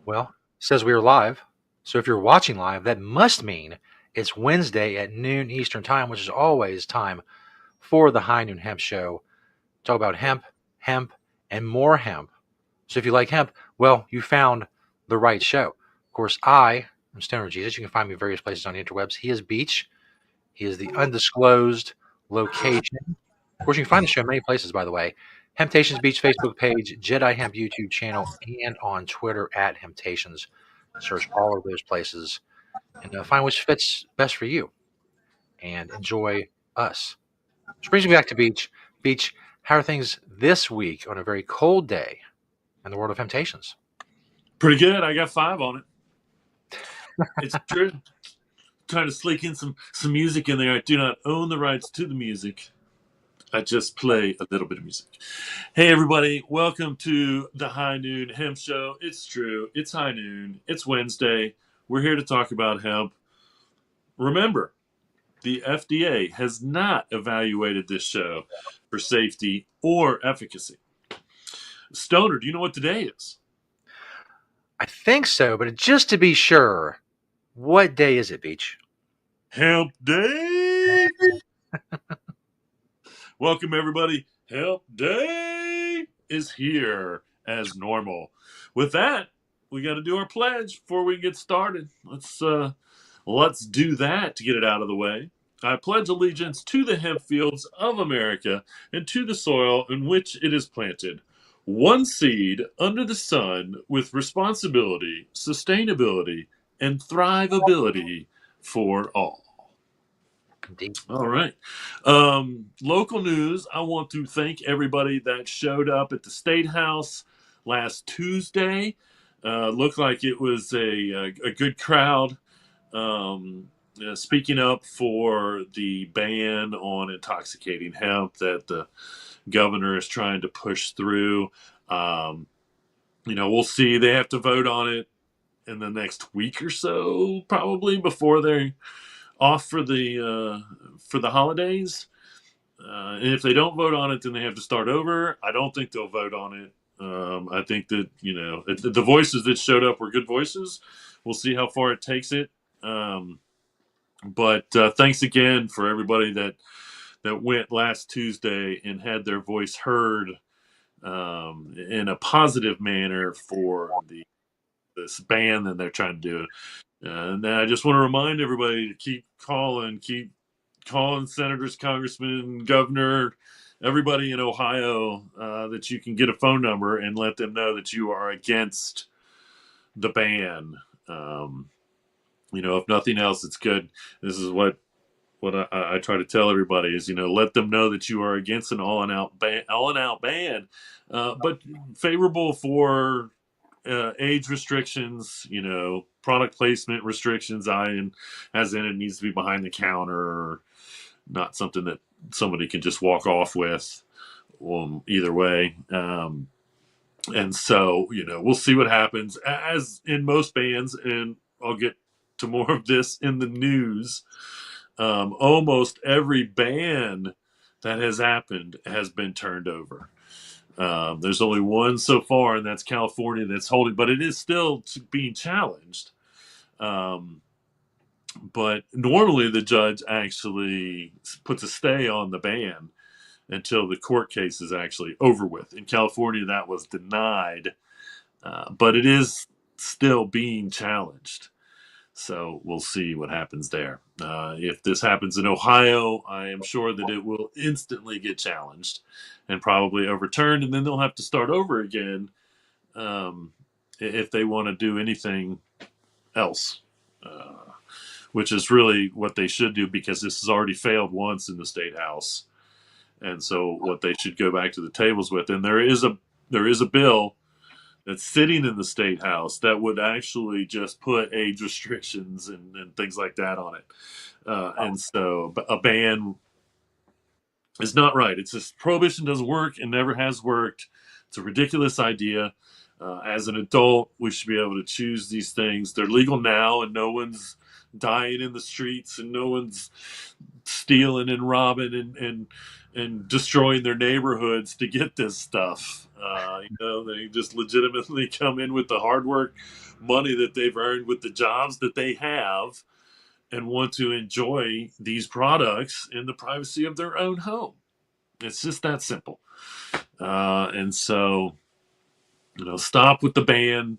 Well, it says we are live. So if you're watching live, that must mean it's Wednesday at noon Eastern Time, which is always time for the High Noon Hemp Show. Talk about hemp, and more hemp. So if you like hemp, well, you found the right show. Of course, I am Stoner Jesus. You can find me various places on the interwebs. He is Beach. He is the undisclosed location. Of course, you can find the show many places, by the way. Hemptations Beach Facebook page, Jedi Hemp YouTube channel, and on Twitter at Hemptations. Search all of those places and find which fits best for you and enjoy us. Which brings me back to Beach. Beach, how are things this week on a very cold day in the world of Hemptations? Pretty good. I got 5 on it. It's true. Trying to sneak in some music in there. I do not own the rights to the music. I just play a little bit of music. Hey, everybody. Welcome to the High Noon Hemp Show. It's true. It's high noon. It's Wednesday. We're here to talk about hemp. Remember, the FDA has not evaluated this show for safety or efficacy. Stoner, do you know what today is? I think so, but just to be sure, what day is it, Beach? Hemp Day! Welcome, everybody. Hemp Day is here as normal. With that, we got to do our pledge before we get started. Let's do that to get it out of the way. I pledge allegiance to the hemp fields of America and to the soil in which it is planted. One seed under the sun with responsibility, sustainability, and thrivability for all. Indeed. All right. Local news. I want to thank everybody that showed up at the State House last Tuesday. Looked like it was a good crowd. Speaking up for the ban on intoxicating hemp that the governor is trying to push through. We'll see. They have to vote on it in the next week or so, probably, before they're off for the holidays. And if they don't vote on it, then they have to start over. I don't think they'll vote on it. I think that, the voices that showed up were good voices. We'll see how far it takes it. But thanks again for everybody that went last Tuesday and had their voice heard in a positive manner for this ban that they're trying to do. And I just want to remind everybody to keep calling senators, congressmen, governor, everybody in Ohio, that you can get a phone number and let them know that you are against the ban. If nothing else, it's good. This is what I try to tell everybody is, let them know that you are against an all-out ban, but favorable for age restrictions, product placement restrictions, as in it needs to be behind the counter or not something that somebody can just walk off with, either way. And so, we'll see what happens. As in most bans, and I'll get to more of this in the news, almost every ban that has happened has been turned over. There's only one so far, and that's California that's holding, but it is still being challenged. But normally the judge actually puts a stay on the ban until the court case is actually over with. In California, that was denied, but it is still being challenged. So we'll see what happens there. If this happens in Ohio, I am sure that it will instantly get challenged and probably overturned, and then they'll have to start over again if they want to do anything else, which is really what they should do, because this has already failed once in the State House. And so what they should go back to the tables with, and there is a bill that's sitting in the State House that would actually just put age restrictions and things like that on it. And so a ban is not right. It's just prohibition doesn't work and never has worked. It's a ridiculous idea. As an adult, we should be able to choose these things. They're legal now, and no one's dying in the streets, and no one's stealing and robbing and destroying their neighborhoods to get this stuff. They just legitimately come in with the hard work, money that they've earned with the jobs that they have, and want to enjoy these products in the privacy of their own home. It's just that simple. And so, stop with the ban.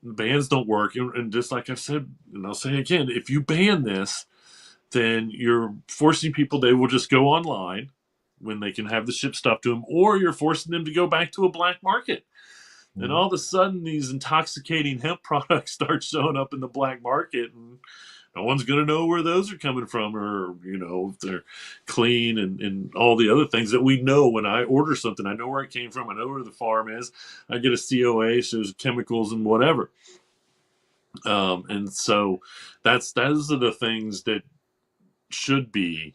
Bans don't work. And just like I've said, and I'll say again, if you ban this, then you're forcing people, they will just go online when they can have the ship stuff to them, or you're forcing them to go back to a black market. And Mhm. all of a sudden, these intoxicating hemp products start showing up in the black market, and no one's going to know where those are coming from, or if they're clean, and all the other things that we know. When I order something, I know where it came from, I know where the farm is, I get a COA, shows chemicals and whatever. And so those are the things that should be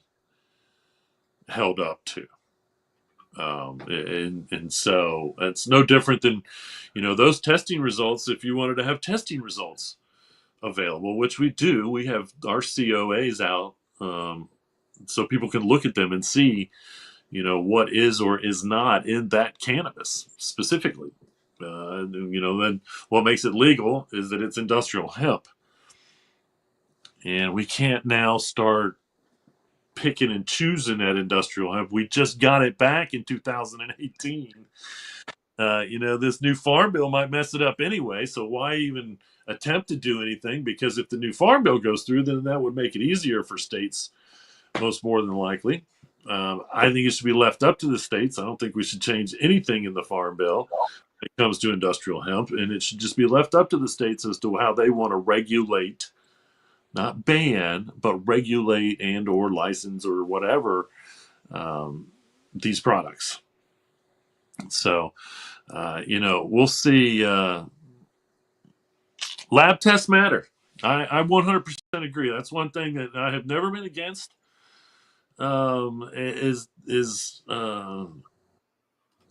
held up to. And so it's no different than, those testing results. If you wanted to have testing results available, which we do, we have our COAs out, so people can look at them and see, what is or is not in that cannabis specifically. Then what makes it legal is that it's industrial hemp, and we can't now start picking and choosing that industrial hemp. We just got it back in 2018. This new farm bill might mess it up anyway, so why even attempt to do anything? Because if the new farm bill goes through, then that would make it easier for states, most more than likely. I think it should be left up to the states. I don't think we should change anything in the farm bill when it comes to industrial hemp, and it should just be left up to the states as to how they want to regulate, not ban, but regulate and or license or whatever, um, these products. So, we'll see. Lab tests matter. I 100% agree. That's one thing that I have never been against. Is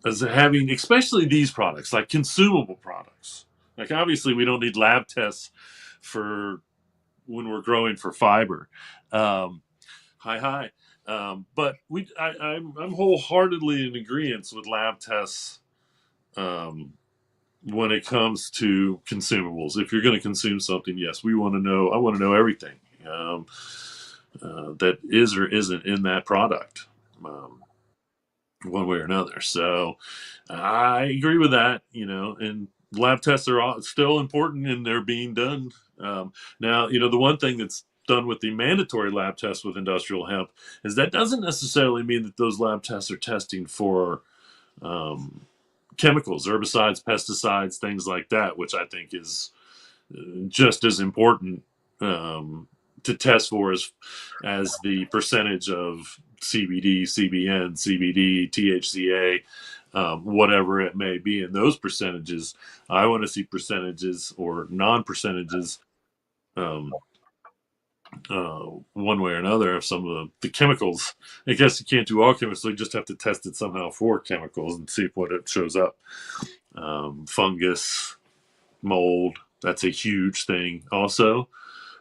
as having, especially these products, like consumable products. Like obviously, we don't need lab tests for when we're growing for fiber. Um, hi. But I'm wholeheartedly in agreement with lab tests, um, when it comes to consumables. If you're going to consume something, yes, we want to know. I want to know everything, that is or isn't in that product, one way or another. So I agree with that. And lab tests are still important, and they're being done. Now, the one thing that's done with the mandatory lab tests with industrial hemp is that doesn't necessarily mean that those lab tests are testing for, um, chemicals, herbicides, pesticides, things like that, which I think is just as important, to test for as the percentage of CBD, CBN, CBD, THCA, whatever it may be in those percentages. I want to see percentages or non percentages, um, one way or another, of some of the chemicals. I guess you can't do all chemicals, so you just have to test it somehow for chemicals and see what it shows up. Fungus, mold, that's a huge thing also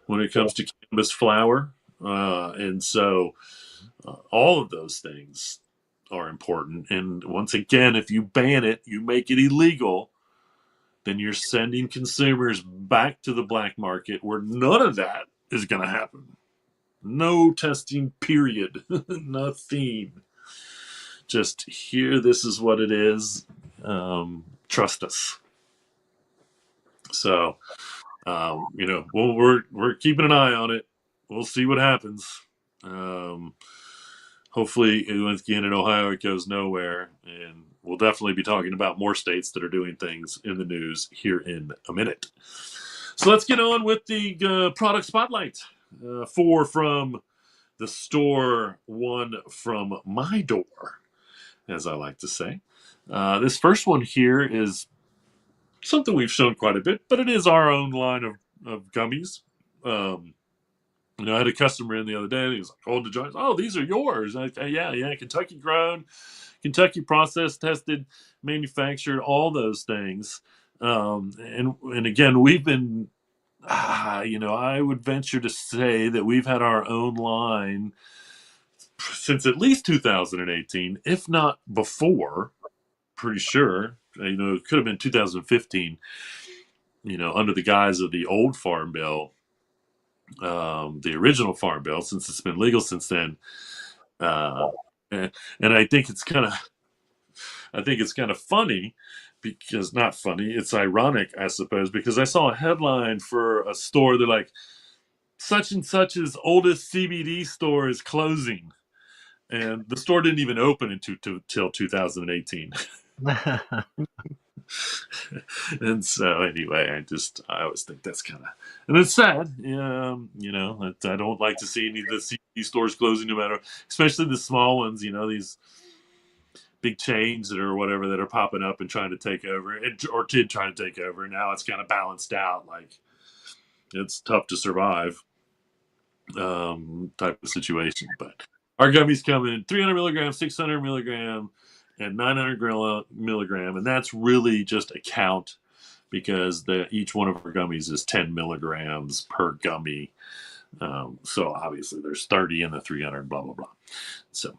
when it comes to cannabis flower. And so all of those things are important. And once again, if you ban it, you make it illegal, then you're sending consumers back to the black market where none of that is going to happen. No testing, period. Nothing. Just here, this is what it is. Trust us. So, we're keeping an eye on it. We'll see what happens. Um, Hopefully, once again in Ohio, it goes nowhere, and we'll definitely be talking about more states that are doing things in the news here in a minute. So let's get on with the product spotlight. Four from the store, one from my door, as I like to say. This first one here is something we've shown quite a bit, but it is our own line of gummies. Um, I had a customer in the other day, and he was like, "Oh, the joints. Oh, these are yours." Yeah, Kentucky grown, Kentucky processed, tested, manufactured, all those things. And again, we've been, I would venture to say that we've had our own line since at least 2018, if not before, pretty sure. It could have been 2015. Under the guise of the old Farm Bill, the original Farm Bill, since it's been legal since then. And I think it's kind of funny, because not funny, it's ironic, I suppose, because I saw a headline for a store. They're like, such and such's oldest CBD store is closing, and the store didn't even open until 2018. And so anyway, I always think that's kind of, and it's sad. I don't like to see any of the CBD stores closing, no matter, especially the small ones. These big chains that are whatever that are popping up and trying to take over, or did try to take over. Now it's kind of balanced out. Like, it's tough to survive, type of situation. But our gummies come in 300 milligram, 600 milligram, and 900 milligram, and that's really just a count, because each one of our gummies is 10 milligrams per gummy. So obviously there's 30 in the 300, blah blah blah. So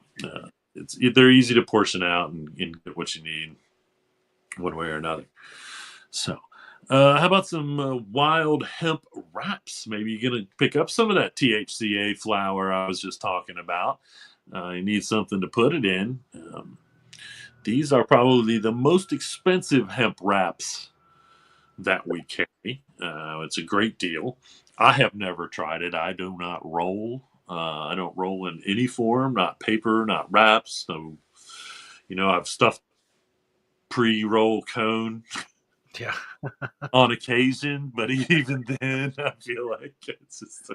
they're easy to portion out and get what you need one way or another. So, how about some wild hemp wraps? Maybe you're going to pick up some of that THCA flower I was just talking about. You need something to put it in. These are probably the most expensive hemp wraps that we carry. It's a great deal. I have never tried it. I do not roll. I don't roll in any form, not paper, not wraps. So, I've stuffed pre-roll cone Yeah. on occasion, but even then, I feel like it's just.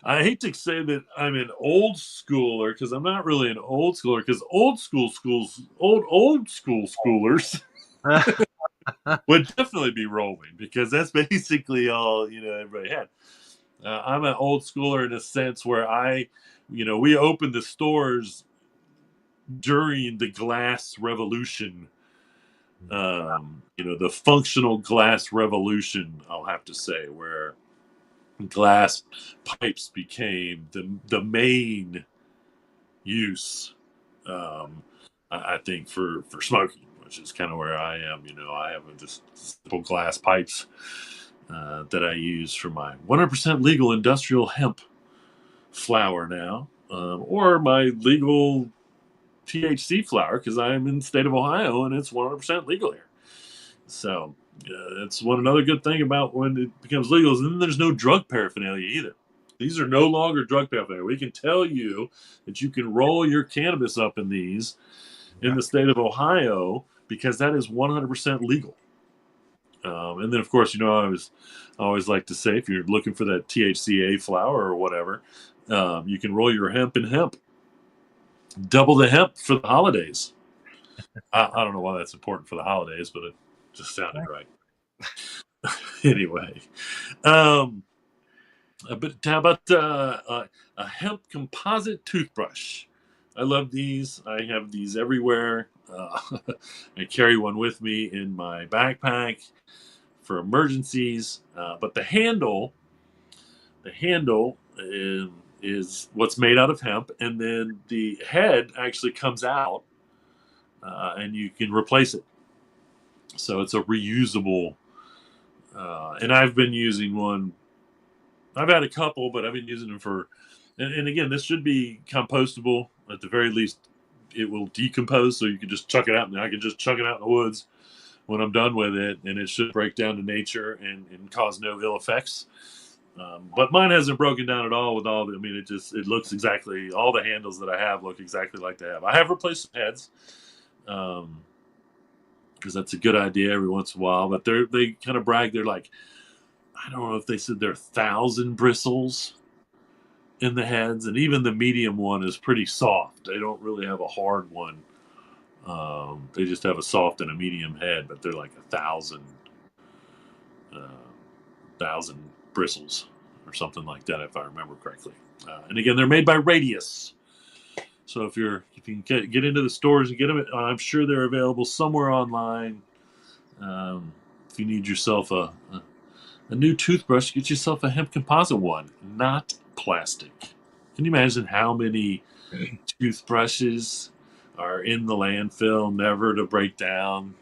I hate to say that I'm an old schooler, because I'm not really an old schooler. Because old school schoolers would definitely be rolling, because that's basically all everybody had. I'm an old schooler in a sense where we opened the stores during the glass revolution. The functional glass revolution, I'll have to say, where glass pipes became the main use. I think for smoking, which is kind of where I am. I have just simple glass pipes that I use for my 100% legal industrial hemp flower now, or my legal THC flower, because I'm in the state of Ohio and it's 100% legal here. So that's another good thing about when it becomes legal, is then there's no drug paraphernalia either. These are no longer drug paraphernalia. We can tell you that you can roll your cannabis up in these in the state of Ohio, because that is 100% legal. And then, of course, I always like to say, if you're looking for that THCA flower or whatever, you can roll your hemp in hemp. Double the hemp for the holidays. I don't know why that's important for the holidays, but it just sounded right. Anyway, but how about a hemp composite toothbrush? I love these. I have these everywhere. I carry one with me in my backpack for emergencies. But the handle is what's made out of hemp, and then the head actually comes out, and you can replace it. So it's a reusable. And I've been using one. I've had a couple, but I've been using them for. And again, this should be compostable. At the very least, it will decompose, so you can just chuck it out, and I can just chuck it out in the woods when I'm done with it, and it should break down to nature and cause no ill effects. But mine hasn't broken down at all with all the. I mean, it looks exactly, all the handles that I have look exactly like they have. I have replaced some heads, because that's a good idea every once in a while. But they kind of brag. They're like, I don't know if they said there are 1,000 bristles in the heads, and even the medium one is pretty soft. They don't really have a hard one. They just have a soft and a medium head, but they're like 1,000 bristles or something like that, if I remember correctly. And again, they're made by Radius. So if you can get into the stores and get them, I'm sure they're available somewhere online. If you need yourself a new toothbrush, get yourself a hemp composite one, not plastic. Can you imagine how many toothbrushes are in the landfill, never to break down.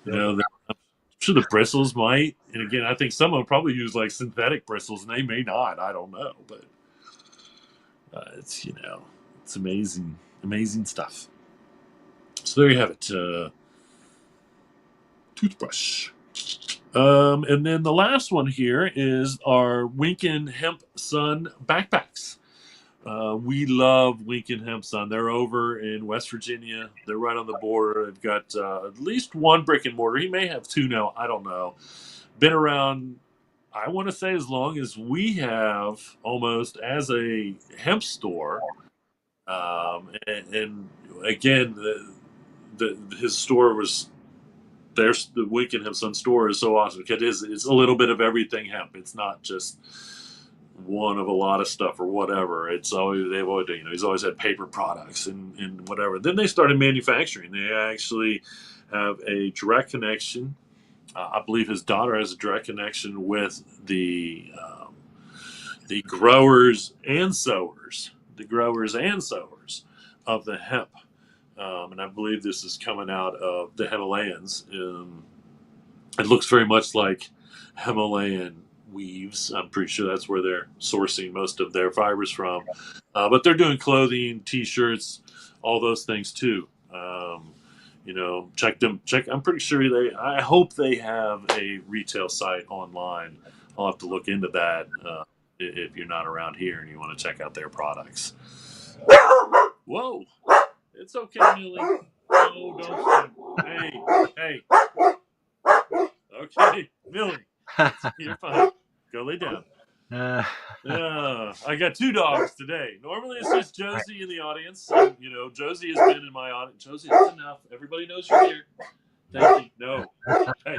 You Yep. know, I'm sure the bristles might. And again, I think some of them probably use like synthetic bristles, and they may not. I don't know, but it's it's amazing, amazing stuff. So there you have it. Toothbrush. And then the last one here is our Winkin Hemp Sun backpacks. We love Winkin Hemp Sun. They're over in West Virginia. They're right on the border. They've got at least one brick and mortar. He may have two now. I don't know. Been around, I want to say, as long as we have, almost, as a hemp store. And again, his store was there's the Winkin Hemp Sun store is so awesome because it's a little bit of everything hemp. It's not just one of a lot of stuff or whatever. It's always they've always he's always had paper products and whatever. Then they started manufacturing. They actually have a direct connection. I believe his daughter has a direct connection with the growers and sowers, of the hemp. And I believe this is coming out of the Himalayas. It looks very much like Himalayan weaves. I'm pretty sure that's where they're sourcing most of their fibers from. But they're doing clothing, T-shirts, all those things too. Check them. Check. I'm pretty sure I hope they have a retail site online. I'll have to look into that if you're not around here and you want to check out their products. Whoa. It's okay, Millie. No, don't. Hey. Okay, Millie. You're fine. Go lay down. Uh, I got two dogs today. Normally it's just Josie in the audience. And, Josie has been in my audience. Josie, that's enough. Everybody knows you're here. Thank you. No. Hey.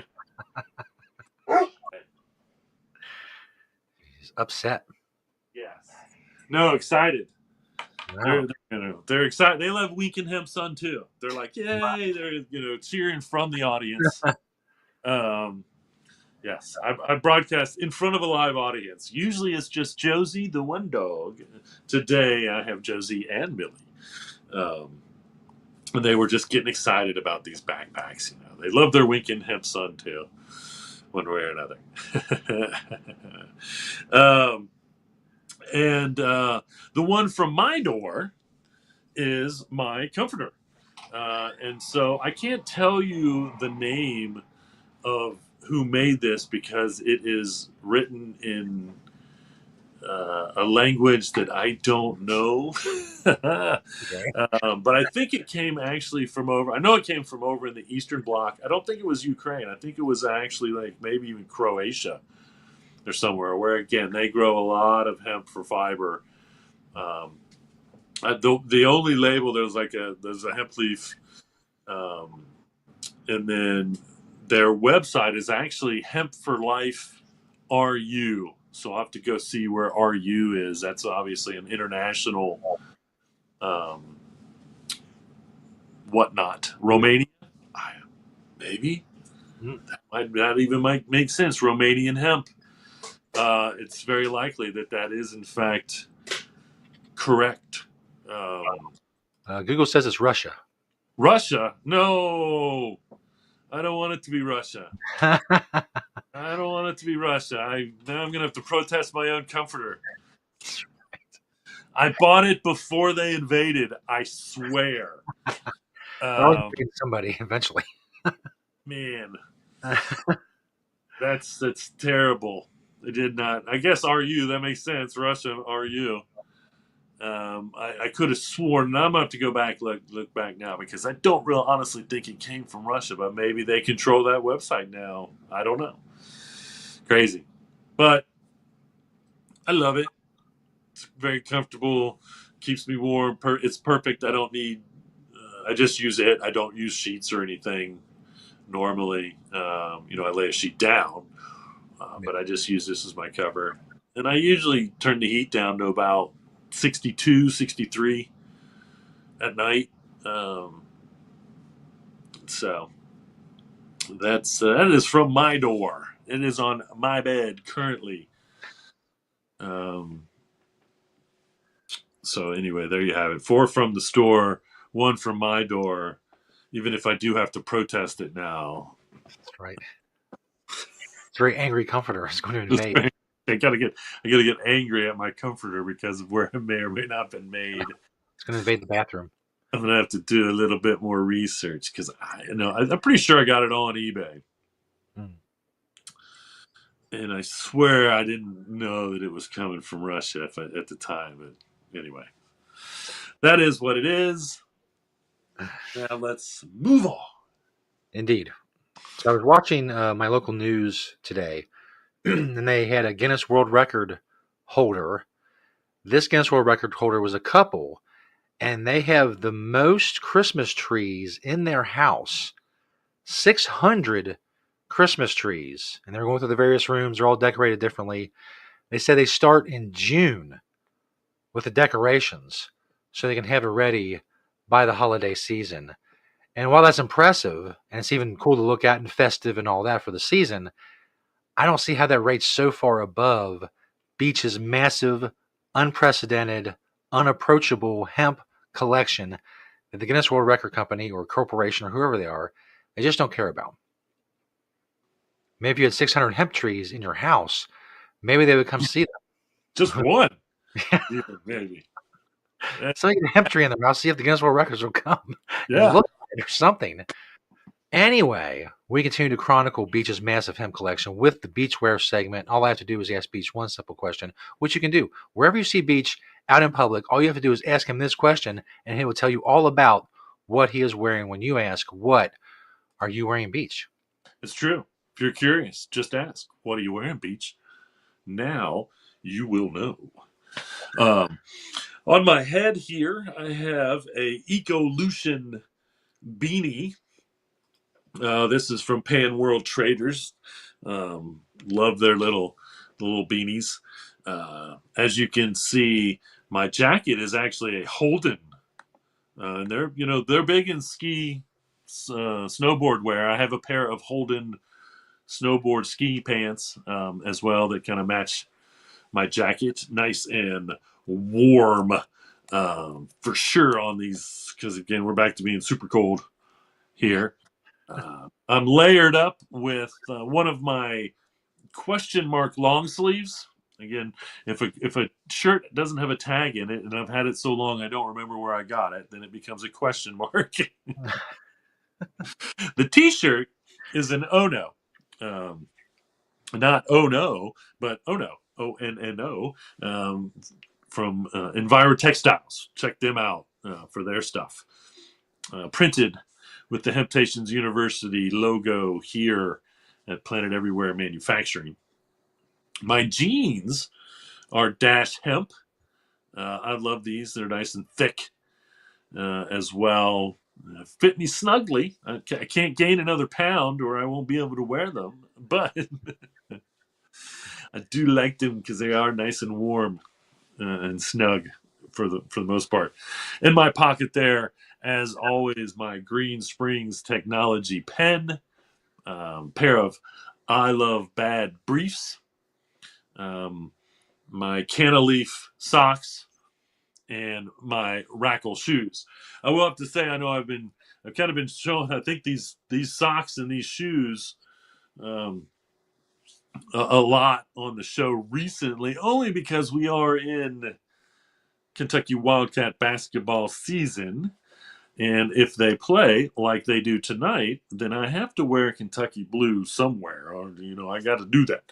he's upset. Yes. No, excited. Wow. They're excited. They love Winkin Hemp Sun too. They're like, yay! They're cheering from the audience. Yes, I broadcast in front of a live audience. Usually it's just Josie, the one dog. Today I have Josie and Millie. And they were just getting excited about these backpacks. They love their Winkin Hemp Sun too, one way or another. And the one from my door is my comforter. And so I can't tell you the name of who made this because it is written in a language that I don't know. Okay. But I think it came actually from over. I know it came from over in the Eastern Bloc. I don't think it was Ukraine. I think it was actually like maybe even Croatia or somewhere where again they grow a lot of hemp for fiber. The only label there's a hemp leaf, and then their website is actually Hemp for Life RU. So I'll have to go see where RU is. That's obviously an international um, whatnot. Romania, maybe Mm. that even might make sense. Romanian hemp. It's very likely that is in fact correct. Google says it's Russia. Russia? No, I don't want it to be Russia. I don't want it to be Russia. Now I'm gonna have to protest my own comforter. I bought it before they invaded. I swear. Always Um, picking somebody eventually. man, that's terrible. They did not. I guess RU. That makes sense. Russia RU. I could have sworn, and I'm gonna have to go back look back now because I don't real honestly think it came from Russia, but maybe they control that website now. I don't know. Crazy, but I love it. It's very comfortable, keeps me warm. It's perfect. I don't need. I just use it. I don't use sheets or anything normally. I lay a sheet down, but I just use this as my cover, and I usually turn the heat down to about 62, 63 at night. Um, so that is from my door. It is on my bed currently. Um, so anyway, there you have it. 4 from the store, one from my door, even if I do have to protest it now. That's right. It's a very angry comforter. It's going to invade. I gotta get angry at my comforter because of where it may or may not have been made. It's going to invade the bathroom. I'm gonna have to do a little bit more research because I'm pretty sure I got it on eBay, and I swear I didn't know that it was coming from Russia at the time. But anyway, that is what it is. Now let's move on. Indeed. So I was watching my local news today, and they had a Guinness World Record holder. This Guinness World Record holder was a couple, and they have the most Christmas trees in their house. 600 Christmas trees. And they're going through the various rooms. They're all decorated differently. They say they start in June with the decorations so they can have it ready by the holiday season. And while that's impressive, and it's even cool to look at and festive and all that for the season, I don't see how that rate's so far above Beach's massive, unprecedented, unapproachable hemp collection that the Guinness World Record Company or corporation or whoever they are, they just don't care about. Maybe if you had 600 hemp trees in your house, maybe they would come see them. Just one, yeah, maybe. Somebody get a hemp tree in their house, see if the Guinness World Records will come Yeah. and look at it or something. Anyway, we continue to chronicle Beach's massive hemp collection with the Beachwear segment. All I have to do is ask Beach one simple question, which you can do. Wherever you see Beach out in public, all you have to do is ask him this question, and he will tell you all about what he is wearing when you ask, what are you wearing, Beach? It's true. If you're curious, just ask, what are you wearing, Beach? Now you will know. On my head here, I have a Ecolution beanie. This is from Pan World Traders. Love their little beanies. As you can see, my jacket is actually a Holden, and they're big in ski snowboard wear. I have a pair of Holden snowboard ski pants as well that kind of match my jacket, nice and warm for sure on these, because again we're back to being super cold here. I'm layered up with one of my question mark long sleeves. Again, if a shirt doesn't have a tag in it and I've had it so long I don't remember where I got it, then it becomes a question mark. The t-shirt is an Ono. Not oh no, but Ono, ONNO, from Enviro Textiles. Check them out for their stuff. Printed with the Hemptations University logo here at Planet Everywhere Manufacturing. My jeans are Dash Hemp. I love these. They're nice and thick as well. Fit me snugly. I can't gain another pound or I won't be able to wear them, but I do like them because they are nice and warm and snug for the most part. In my pocket there, as always, my Green Springs Technology pen, pair of I Love Bad briefs, my Canaleaf socks, and my Rackle shoes. I will have to say, I know I've kind of been showing, I think these socks and these shoes a lot on the show recently, only because we are in Kentucky Wildcat basketball season. And if they play like they do tonight, then I have to wear Kentucky blue somewhere, or I got to do that.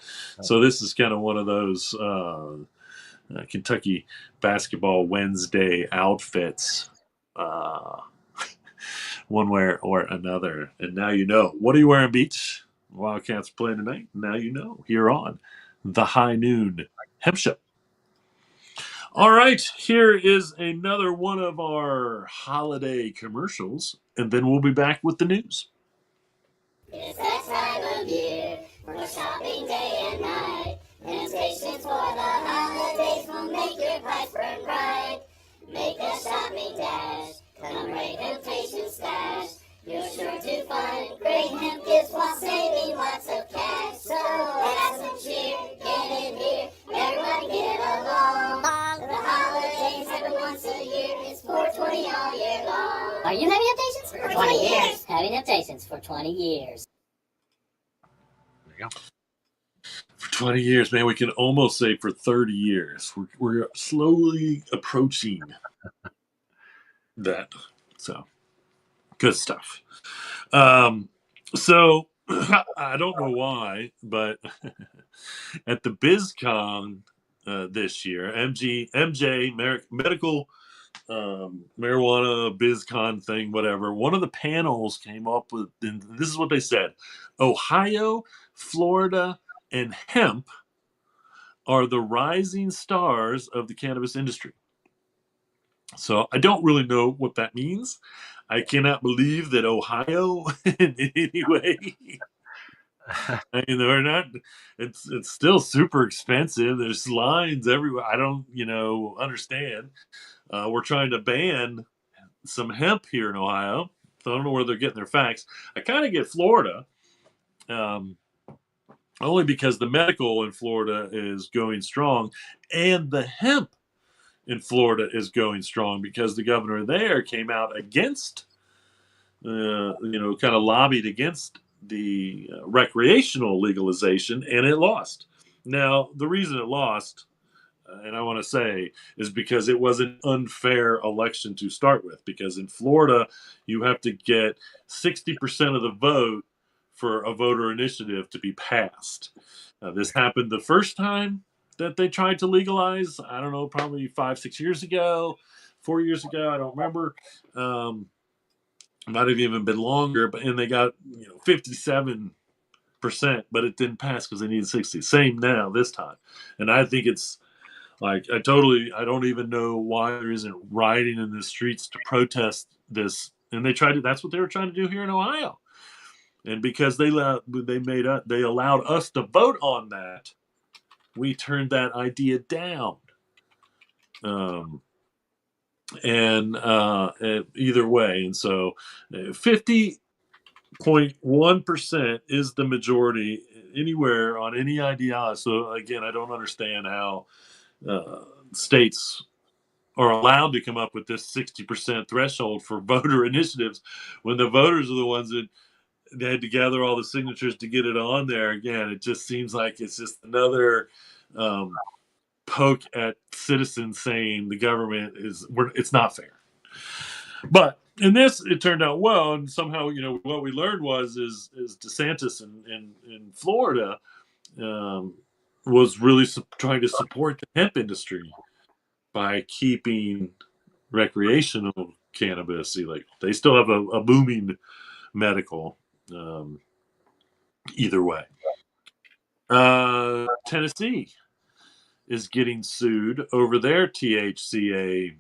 So this is kind of one of those Kentucky basketball Wednesday outfits, one way or another. And now you know. What are you wearing, Beach? Wildcats playing tonight. Now you know. Here on the High Noon Hemp Show. All right, here is another one of our holiday commercials, and then we'll be back with the news. It's that time of year for shopping day and night. Temptations for the holidays will make your price burn bright. Make a shopping dash, come right Temptation stash. You're sure to find great hemp gifts while saving lots of cash. So have some cheer, get in here, everybody get along. The holidays happen once a year, it's 420 all year long. Are you having temptations? For 20 years. Having temptations for 20 years. There you go. For 20 years, man, we can almost say for 30 years. We're slowly approaching that. So, good stuff. So, I don't know why, but at the BizCon this year, MJ Medical Marijuana BizCon thing, whatever, one of the panels came up with, and this is what they said: Ohio, Florida, and hemp are the rising stars of the cannabis industry. So I don't really know what that means. I cannot believe that Ohio in any way. I mean, they're not. It's still super expensive. There's lines everywhere. I don't, understand. We're trying to ban some hemp here in Ohio. So I don't know where they're getting their facts. I kind of get Florida, only because the medical in Florida is going strong, and the hemp in Florida is going strong because the governor there came out against, kind of lobbied against the recreational legalization, and it lost. Now, the reason it lost, and I want to say, is because it was an unfair election to start with. Because in Florida, you have to get 60% of the vote for a voter initiative to be passed. This happened the first time that they tried to legalize. I don't know, probably 5-6 years ago, 4 years ago. I don't remember. Might have even been longer, and they got 57%, but it didn't pass because they needed 60. Same now this time, and I think it's like I don't even know why there isn't rioting in the streets to protest this. And that's what they were trying to do here in Ohio. And because they allowed us to vote on that, we turned that idea down. And either way, and so 50.1% is the majority anywhere on any ideology. So again, I don't understand how states are allowed to come up with this 60% threshold for voter initiatives when the voters are the ones that they had to gather all the signatures to get it on there. Again, it just seems like it's just another poke at citizens saying the government it's not fair. But in this, it turned out well, and somehow what we learned is DeSantis in Florida was really trying to support the hemp industry by keeping recreational cannabis illegal. They still have a booming medical. Either way, Tennessee is getting sued over their THCA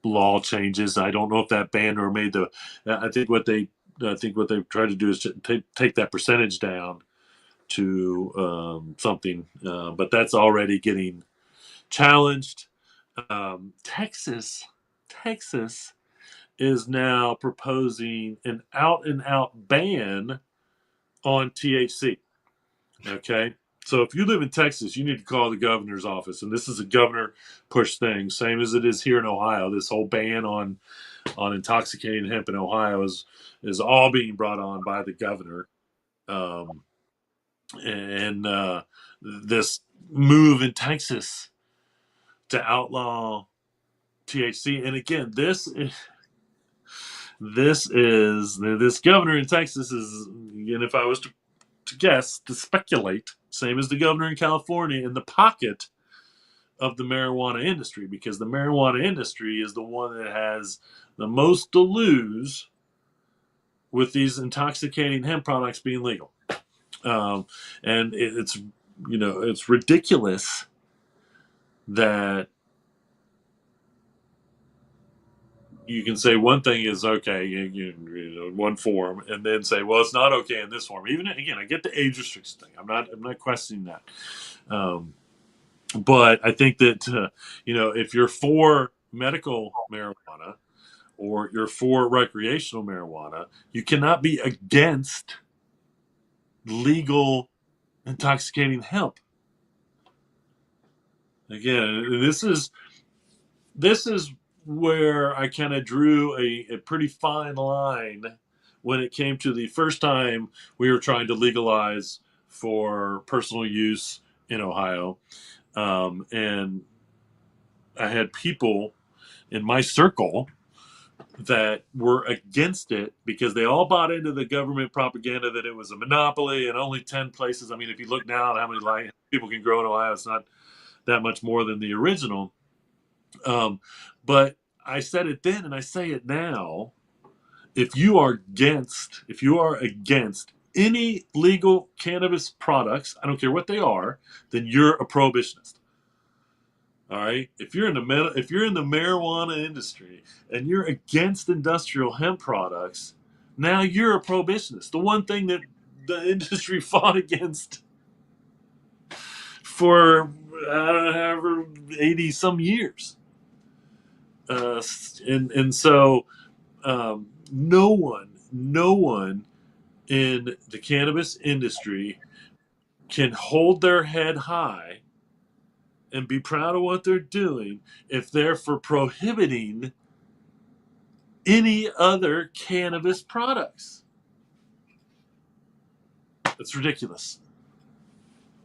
law changes. I don't know if that banned or made the. I think what they've tried to do is take that percentage down to something, but that's already getting challenged. Texas is now proposing an out-and-out ban on THC. Okay, so if you live in Texas, you need to call the governor's office, and this is a governor push thing, same as it is here in Ohio. This whole ban on intoxicating hemp in Ohio is all being brought on by the governor, and this move in Texas to outlaw THC. And again, this governor in Texas is, again, if I was to guess, to speculate, same as the governor in California, in the pocket of the marijuana industry, because the marijuana industry is the one that has the most to lose with these intoxicating hemp products being legal. And it's ridiculous that you can say one thing is okay, in one form, and then say, well, it's not okay in this form. Even again, I get the age restriction thing. I'm not questioning that. But I think that if you're for medical marijuana or you're for recreational marijuana, you cannot be against legal intoxicating hemp. Again, this is where I kind of drew a pretty fine line when it came to the first time we were trying to legalize for personal use in Ohio. And I had people in my circle that were against it because they all bought into the government propaganda that it was a monopoly and only 10 places. I mean, if you look now at how many people can grow in Ohio, it's not that much more than the original. But I said it then and I say it now. If you are against any legal cannabis products, I don't care what they are, then you're a prohibitionist. All right. If you're in the marijuana industry and you're against industrial hemp products, now you're a prohibitionist. The one thing that the industry fought against for however 80 some years, and so no one in the cannabis industry can hold their head high and be proud of what they're doing if they're for prohibiting any other cannabis products. It's ridiculous.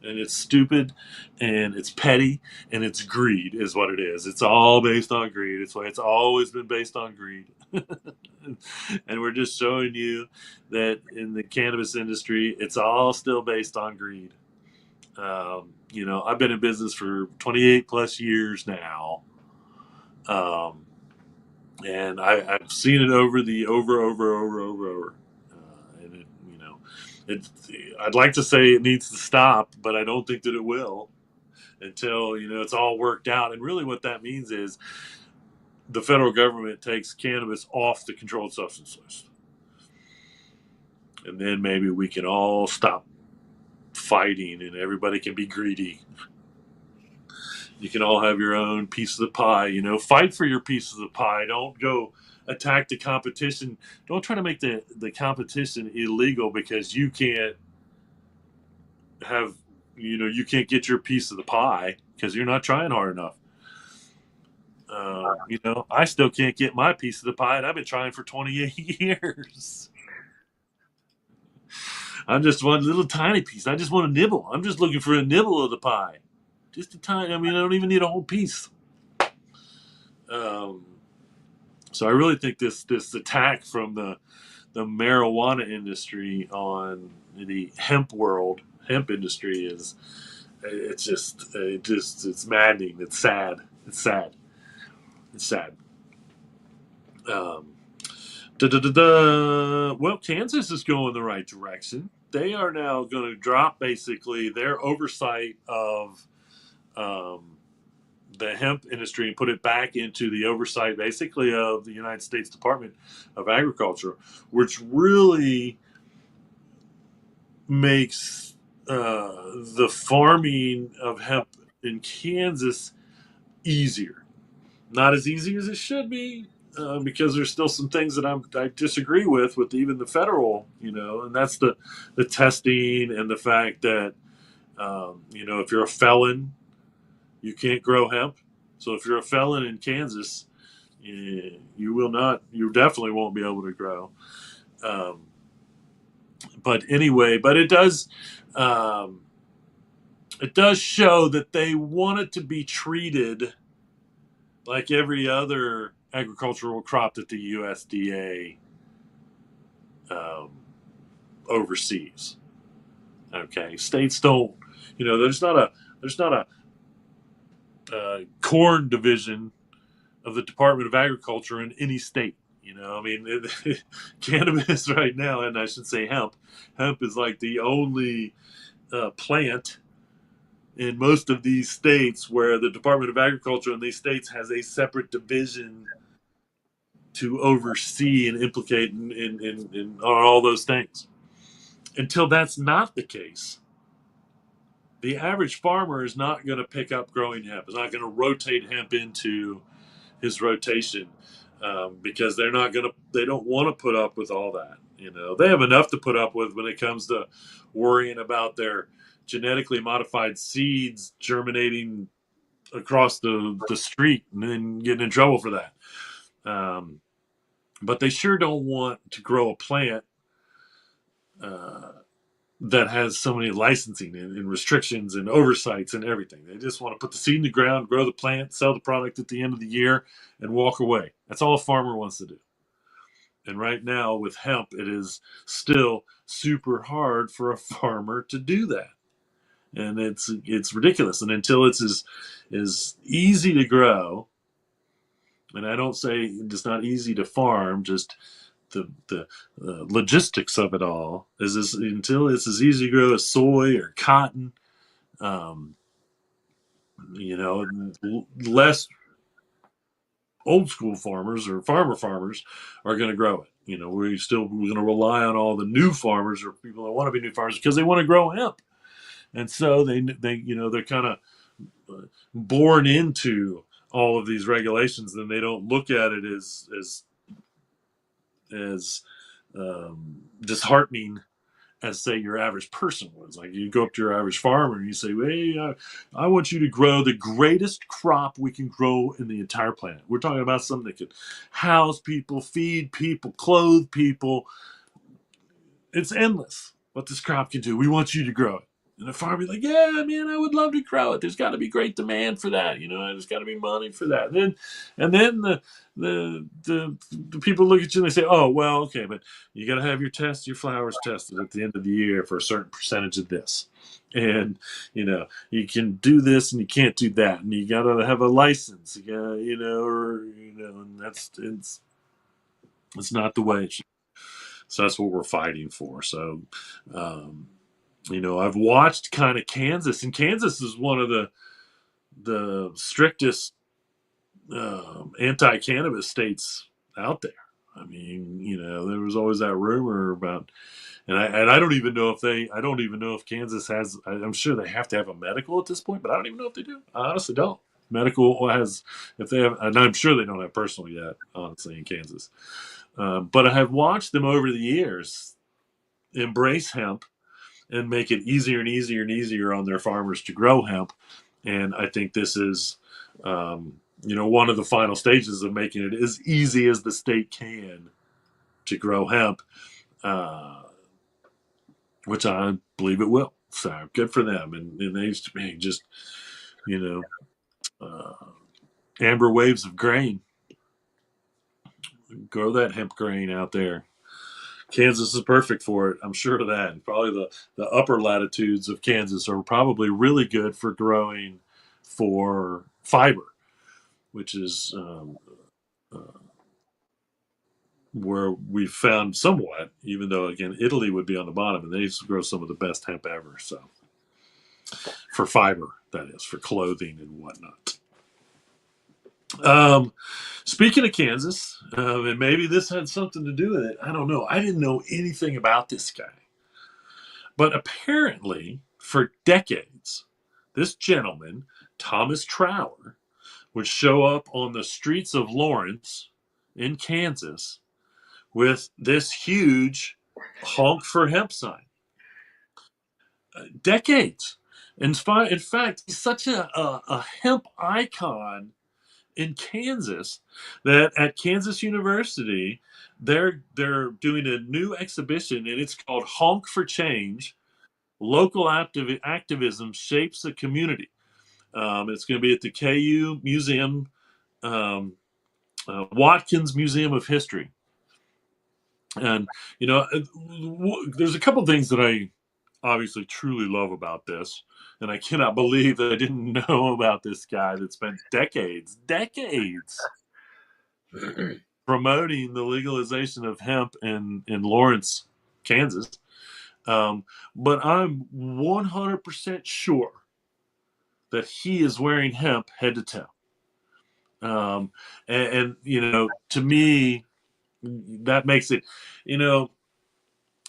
And it's stupid and it's petty and it's greed is what it is. It's all based on greed. It's why it's always been based on greed. And we're just showing you that in the cannabis industry, it's all still based on greed. I've been in business for 28 plus years now. And I've seen it over. And I'd like to say it needs to stop, but I don't think that it will until it's all worked out. And really, what that means is the federal government takes cannabis off the controlled substance list, and then maybe we can all stop fighting, and everybody can be greedy. You can all have your own piece of the pie. Fight for your piece of the pie. Don't go attack the competition. Don't try to make the competition illegal because you can't have, you can't get your piece of the pie because you're not trying hard enough. I still can't get my piece of the pie, and I've been trying for 28 years. I'm just one little tiny piece. I just want a nibble. I'm just looking for a nibble of the pie. Just a tiny, I don't even need a whole piece. So I really think this attack from the marijuana industry on the hemp industry it's maddening. It's sad. Um, Well, Kansas is going the right direction. They are now going to drop basically their oversight of the hemp industry and put it back into the oversight basically of the United States Department of Agriculture, which really makes the farming of hemp in Kansas easier. Not as easy as it should be, because there's still some things that I disagree with even the federal, and that's the testing and the fact that, if you're a felon, you can't grow hemp. So if you're a felon in Kansas, you definitely won't be able to grow. But anyway, it does show that they want it to be treated like every other agricultural crop that the USDA oversees. Okay, states don't. There's not a corn division of the Department of Agriculture in any state. Cannabis right now, and I should say hemp. Hemp is like the only plant in most of these states where the Department of Agriculture in these states has a separate division to oversee and implicate in all those things. Until that's not the case, the average farmer is not going to pick up growing hemp. Is not going to rotate hemp into his rotation, because they don't want to put up with all that. They have enough to put up with when it comes to worrying about their genetically modified seeds germinating across the street and then getting in trouble for that. But they sure don't want to grow a plant uh, that has so many licensing and restrictions and oversights and everything. They just want to put the seed in the ground, grow the plant, sell the product at the end of the year, and walk away. That's all a farmer wants to do. And right now with hemp, it is still super hard for a farmer to do that. And it's ridiculous. And until it's as easy to grow, and I don't say it's not easy to farm, just the logistics of it all is this, until it's as easy to grow as soy or cotton. Um, less old school farmers or farmers are going to grow it. We're going to rely on all the new farmers or people that want to be new farmers because they want to grow hemp, and so they're kind of born into all of these regulations. Then they don't look at it as disheartening as say your average person was. Like you go up to your average farmer and you say, "Hey, I want you to grow the greatest crop we can grow in the entire planet." We're talking about something that could house people, feed people, clothe people. It's endless what this crop can do. We want you to grow it. And the farmer be like, "Yeah, man, I would love to grow it. There's got to be great demand for that. There's got to be money for that." And then the people look at you and they say, "Oh, well, okay, but you got to have your flowers tested at the end of the year for a certain percentage of this, and you can do this and you can't do that, and you got to have a license, and it's not the way it should." So that's what we're fighting for. So. I've watched kind of Kansas, and Kansas is one of the strictest anti-cannabis states out there. I mean, there was always that rumor about, and I don't even know if Kansas has. I'm sure they have to have a medical at this point, but I don't even know if they do. I honestly don't. Medical has, if they have, and I'm sure they don't have personal yet, honestly, in Kansas. But I have watched them over the years embrace hemp and make it easier and easier and easier on their farmers to grow hemp. And I think this is, one of the final stages of making it as easy as the state can to grow hemp, which I believe it will. So good for them. And they used to be just, uh, amber waves of grain. Grow that hemp grain out there. Kansas is perfect for it. I'm sure of that. And probably the upper latitudes of Kansas are probably really good for growing for fiber, which is where we found somewhat, even though, again, Italy would be on the bottom, and they used to grow some of the best hemp ever. So for fiber, that is, for clothing and whatnot. Speaking of Kansas, and maybe this had something to do with it, I don't know. I didn't know anything about this guy. But apparently, for decades, this gentleman, Thomas Trower, would show up on the streets of Lawrence in Kansas with this huge honk for hemp sign. Decades. In fact, he's such a hemp icon in Kansas that at Kansas University, they're doing a new exhibition, and it's called Honk for Change. Local activism shapes the community. It's going to be at the KU Museum, Watkins Museum of History. And, there's a couple things that I obviously truly love about this. And I cannot believe that I didn't know about this guy that spent decades promoting the legalization of hemp in Lawrence, Kansas. But I'm 100% sure that he is wearing hemp head to toe. And to me, that makes it,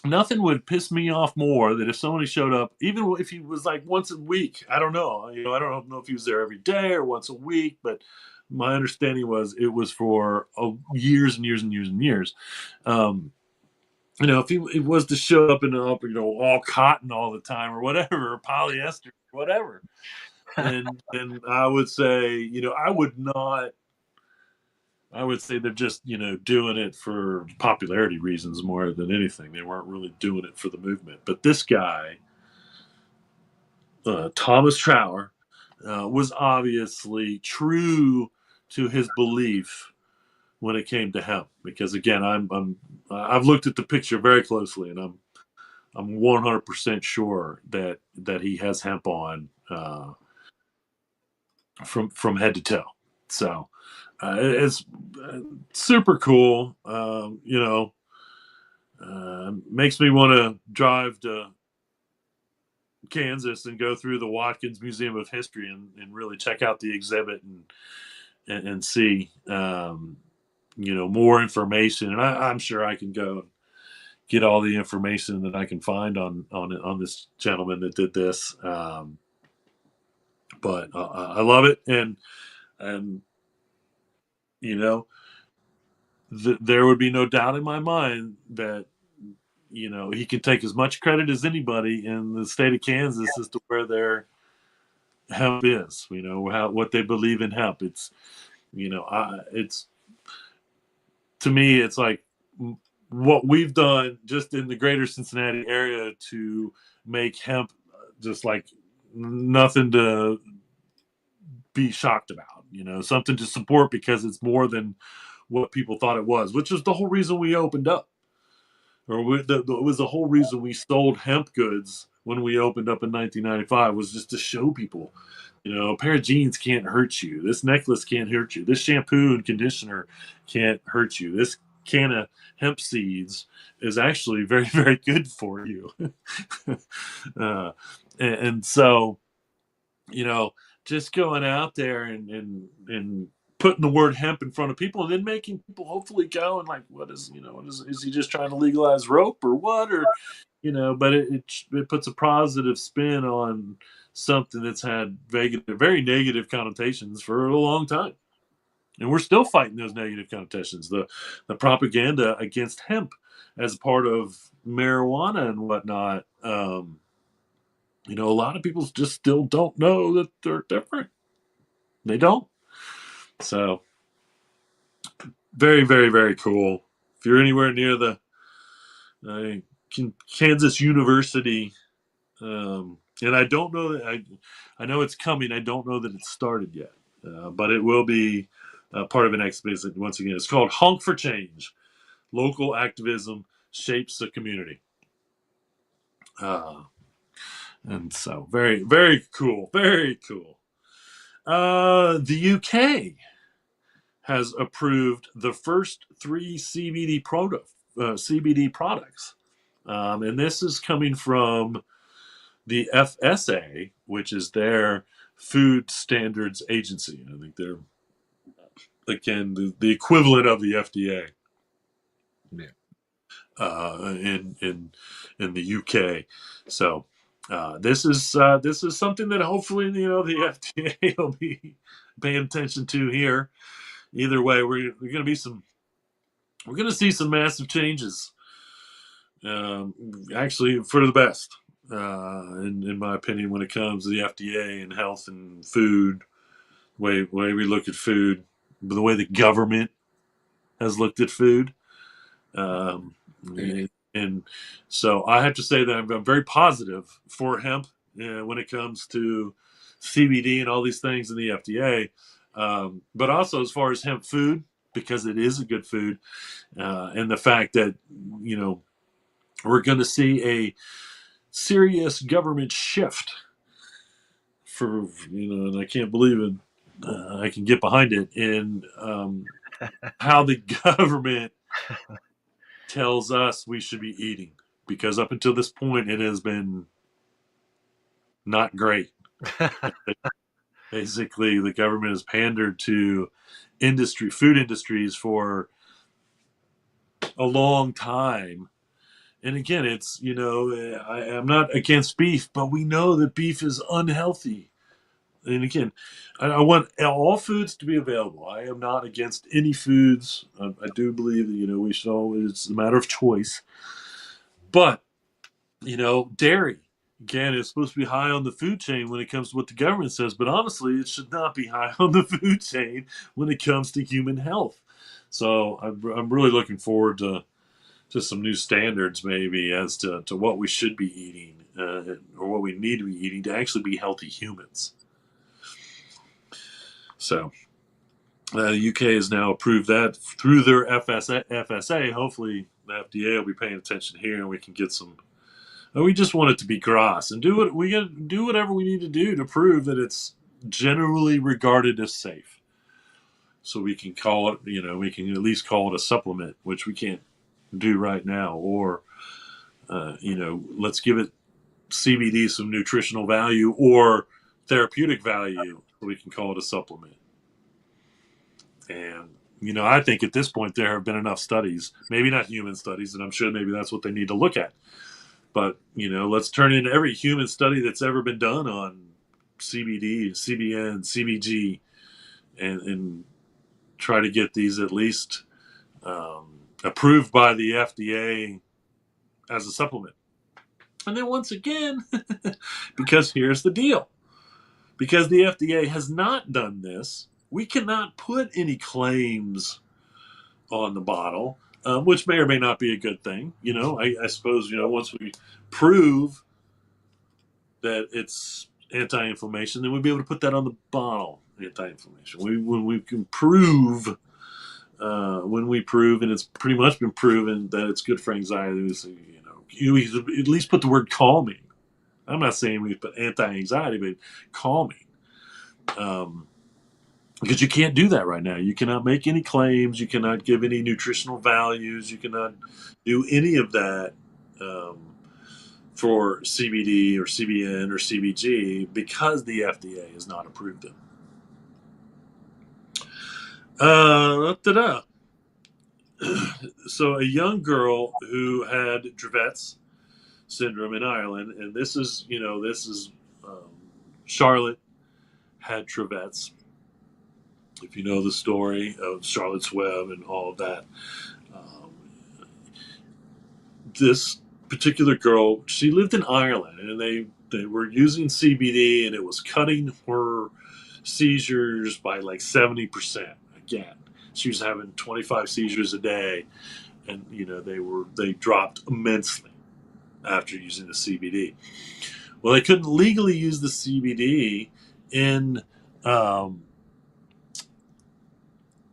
nothing would piss me off more than if somebody showed up, even if he was like once a week. I don't know. I don't know if he was there every day or once a week, but my understanding was it was for years and years and years and years. If he was to show up in all cotton all the time or whatever, or polyester, whatever, And I would say, I would say they're just, doing it for popularity reasons more than anything. They weren't really doing it for the movement. But this guy, Thomas Trower, was obviously true to his belief when it came to hemp. Because again, I've looked at the picture very closely, and I'm 100% sure that he has hemp on, from head to toe. So it's super cool. Makes me want to drive to Kansas and go through the Watkins Museum of History and really check out the exhibit and see, more information. And I'm sure I can go and get all the information that I can find on this gentleman that did this. But I love it, and you know, there would be no doubt in my mind that he can take as much credit as anybody in the state of Kansas as to where their hemp is. What they believe in hemp. It's to me, it's like what we've done just in the greater Cincinnati area to make hemp just like nothing to be shocked about. Something to support because it's more than what people thought it was, which is the whole reason we opened up. It was the whole reason we sold hemp goods when we opened up in 1995, was just to show people, a pair of jeans can't hurt you. This necklace can't hurt you. This shampoo and conditioner can't hurt you. This can of hemp seeds is actually very, very good for you. And so, just going out there and putting the word hemp in front of people, and then making people hopefully go and like, is he just trying to legalize rope or what? Or, but it puts a positive spin on something that's had very negative connotations for a long time. And we're still fighting those negative connotations, the propaganda against hemp as part of marijuana and whatnot. A lot of people just still don't know that they're different. They don't. So very, very, very cool. If you're anywhere near the Kansas University, and I don't know that I know it's coming. I don't know that it's started yet, but it will be part of an exhibition. Once again, it's called Honk for Change. Local activism shapes the community. And so very, very cool. Very cool. The UK has approved the first 3 CBD products. And this is coming from the FSA, which is their food standards agency. I think they're, again, the equivalent of the FDA. Yeah. In the UK. So this is something that hopefully the FDA will be paying attention to here. Either way, we're going to see some massive changes. Actually, for the best, in my opinion, when it comes to the FDA and health and food, way we look at food, the way the government has looked at food. And so I have to say that I'm very positive for hemp when it comes to CBD and all these things in the FDA. But also as far as hemp food, because it is a good food, and the fact that, we're going to see a serious government shift for, and I can't believe it. I can get behind it in how the government tells us we should be eating, because up until this point it has been not great. Basically, the government has pandered to food industries for a long time. And again, it's, I'm not against beef, but we know that beef is unhealthy. And again, I want all foods to be available. I am not against any foods. I do believe that, we should always, it's a matter of choice. But, dairy Again, it's supposed to be high on the food chain when it comes to what the government says, but honestly, it should not be high on the food chain when it comes to human health. So I'm really looking forward to some new standards, maybe, as to what we should be eating, or what we need to be eating to actually be healthy humans. So the UK has now approved that through their FSA. Hopefully, the FDA will be paying attention here, and we can get some. We just want it to be grass, and do what we got to do, whatever we need to do to prove that it's generally regarded as safe. So we can call it, we can at least call it a supplement, which we can't do right now. Or, let's give it CBD some nutritional value or therapeutic value, so we can call it a supplement. And I think at this point there have been enough studies, maybe not human studies, and I'm sure maybe that's what they need to look at. But let's turn in every human study that's ever been done on CBD, CBN, CBG, and try to get these at least approved by the FDA as a supplement. And then once again, because here's the deal. Because the FDA has not done this, we cannot put any claims on the bottle, which may or may not be a good thing. I suppose, once we prove that it's anti-inflammation, then we'll be able to put that on the bottle, anti-inflammation. When we can prove, and it's pretty much been proven that it's good for anxiety, so, you at least put the word calming. I'm not saying we put anti-anxiety, but calming. Because you can't do that right now. You cannot make any claims. You cannot give any nutritional values. You cannot do any of that for CBD or CBN or CBG because the FDA has not approved them. So a young girl who had Dravet's syndrome in Ireland, and this is Charlotte had Dravet's. If you know the story of Charlotte's Web and all of that, this particular girl, she lived in Ireland, and they were using CBD, and it was cutting her seizures by like 70%. Again, she was having 25 seizures a day, and they dropped immensely after using the CBD. Well, they couldn't legally use the CBD in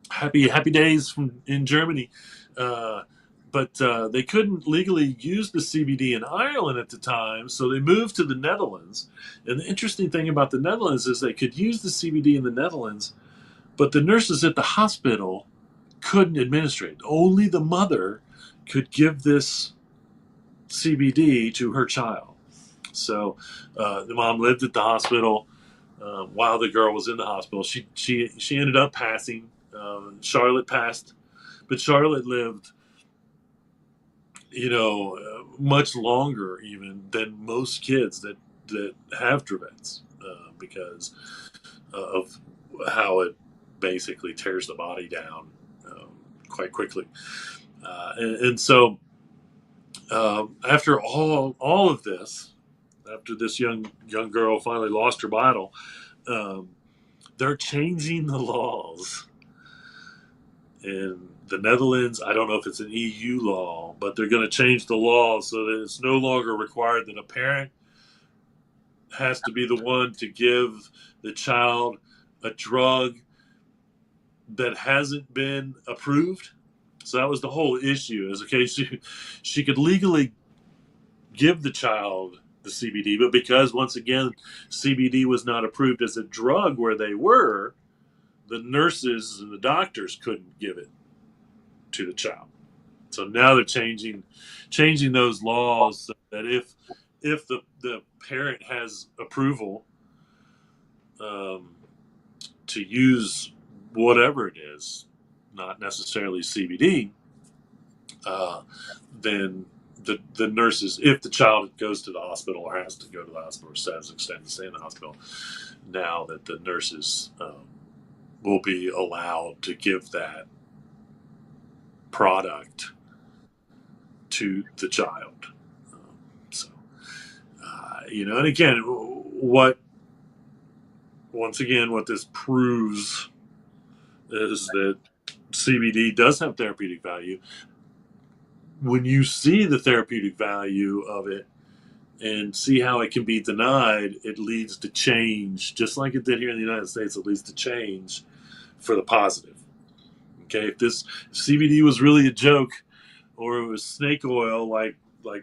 Happy Days in Germany, but they couldn't legally use the CBD in Ireland at the time, so they moved to the Netherlands. And the interesting thing about the Netherlands is they could use the CBD in the Netherlands, but the nurses at the hospital couldn't administer it. Only the mother could give this CBD to her child. So the mom lived at the hospital while the girl was in the hospital. She ended up passing. Charlotte passed, but Charlotte lived, much longer even than most kids that have Dravet's, because of how it basically tears the body down quite quickly. And so after all of this, after this young girl finally lost her bottle, they're changing the laws in the Netherlands. I don't know if it's an EU law, but they're going to change the law so that it's no longer required that a parent has to be the one to give the child a drug that hasn't been approved. So that was the whole issue. Is okay, she could legally give the child the CBD, but because once again CBD was not approved as a drug where they were, the nurses and the doctors couldn't give it to the child. So now they're changing those laws so that if the parent has approval to use whatever it is, not necessarily CBD, then the nurses, if the child goes to the hospital or has to go to the hospital or has extended stay in the hospital, now that the nurses will be allowed to give that product to the child. So And again, what this proves is that CBD does have therapeutic value. When you see the therapeutic value of it and see how it can be denied, it leads to change, just like it did here in the United States. It leads to change for the positive. Okay, if this CBD was really a joke, or it was snake oil, like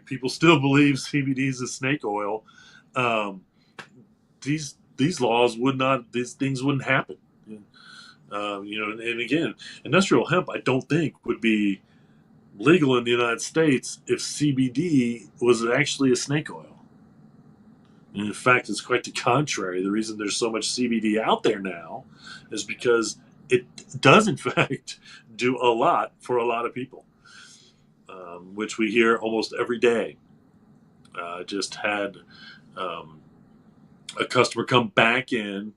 people still believe CBD is a snake oil, these laws would not, these things wouldn't happen. And again, industrial hemp, I don't think would be legal in the United States if CBD was actually a snake oil. And in fact, it's quite the contrary. The reason there's so much CBD out there now is because it does, in fact, do a lot for a lot of people, which we hear almost every day. Just had a customer come back in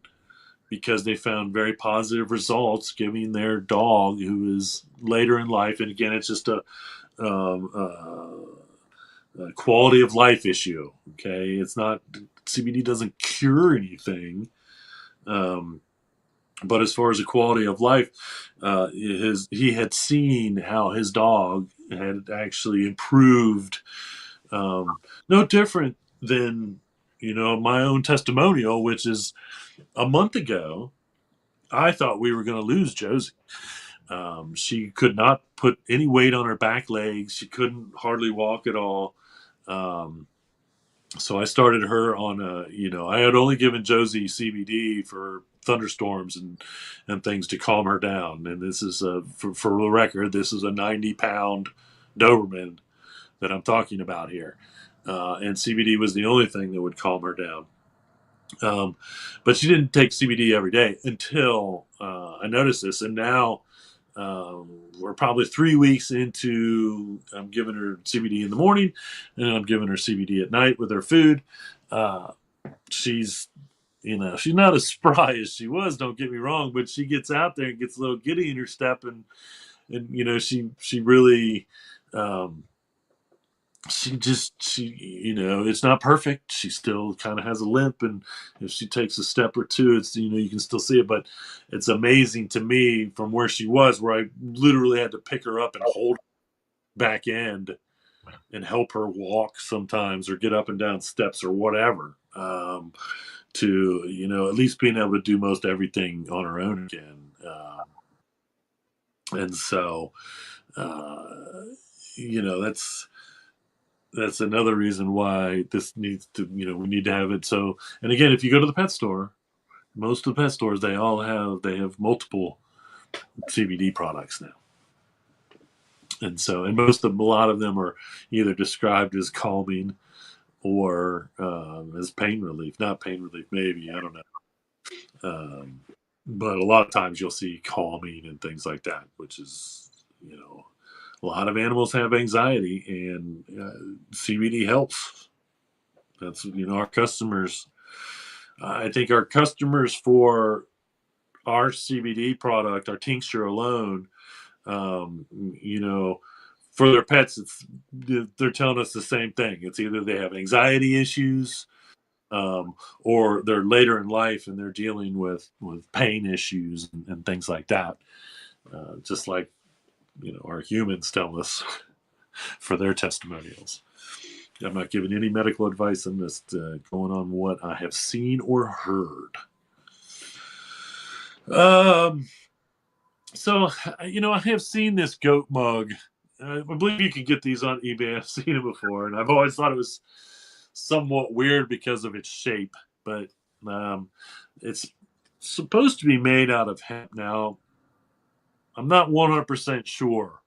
because they found very positive results giving their dog, who is later in life, and again, it's just a quality of life issue. Okay, it's not, CBD doesn't cure anything, but as far as the quality of life, he had seen how his dog had actually improved. No different than my own testimonial, which is a month ago. I thought we were going to lose Josie. She could not put any weight on her back legs. She couldn't hardly walk at all. So I started her on I had only given Josie CBD for thunderstorms and things to calm her down. And this is for the record, this is a 90-pound Doberman that I'm talking about here. And CBD was the only thing that would calm her down. But she didn't take CBD every day until I noticed this. And now we're probably 3 weeks into, I'm giving her CBD in the morning and I'm giving her CBD at night with her food. She's not as spry as she was, don't get me wrong, but she gets out there and gets a little giddy in her step. And she really, it's not perfect. She still kind of has a limp, and if she takes a step or two, it's, you can still see it. But it's amazing to me from where she was, where I literally had to pick her up and hold her back end and help her walk sometimes, or get up and down steps or whatever, to at least being able to do most everything on her own again. And so that's another reason why this needs to, we need to have it. So, and again, if you go to the pet store, most of the pet stores, they have multiple CBD products now. And so, and a lot of them are either described as calming or as pain relief. Not pain relief, maybe, I don't know. But a lot of times you'll see calming and things like that, which is, a lot of animals have anxiety, and CBD helps. That's, our customers. I think our customers for our CBD product, our tincture alone, for their pets, they're telling us the same thing. It's either they have anxiety issues, or they're later in life and they're dealing with pain issues and things like that. Just like, our humans tell us for their testimonials. I'm not giving any medical advice. I'm just going on what I have seen or heard. So, I have seen this goat mug. I believe you can get these on eBay. I've seen it before, and I've always thought it was somewhat weird because of its shape. But it's supposed to be made out of hemp. Now, I'm not 100% sure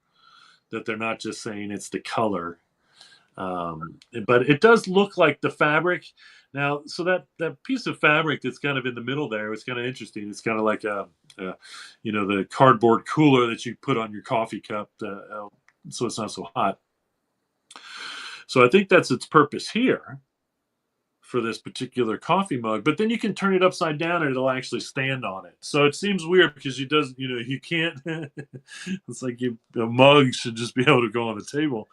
that they're not just saying it's the color. But it does look like the fabric. Now, so that piece of fabric that's kind of in the middle there, it's kind of interesting. It's kind of like the cardboard cooler that you put on your coffee cup, so it's not so hot. So I think that's its purpose here for this particular coffee mug. But then you can turn it upside down and it'll actually stand on it. So it seems weird because you can't. It's like a mug should just be able to go on a table.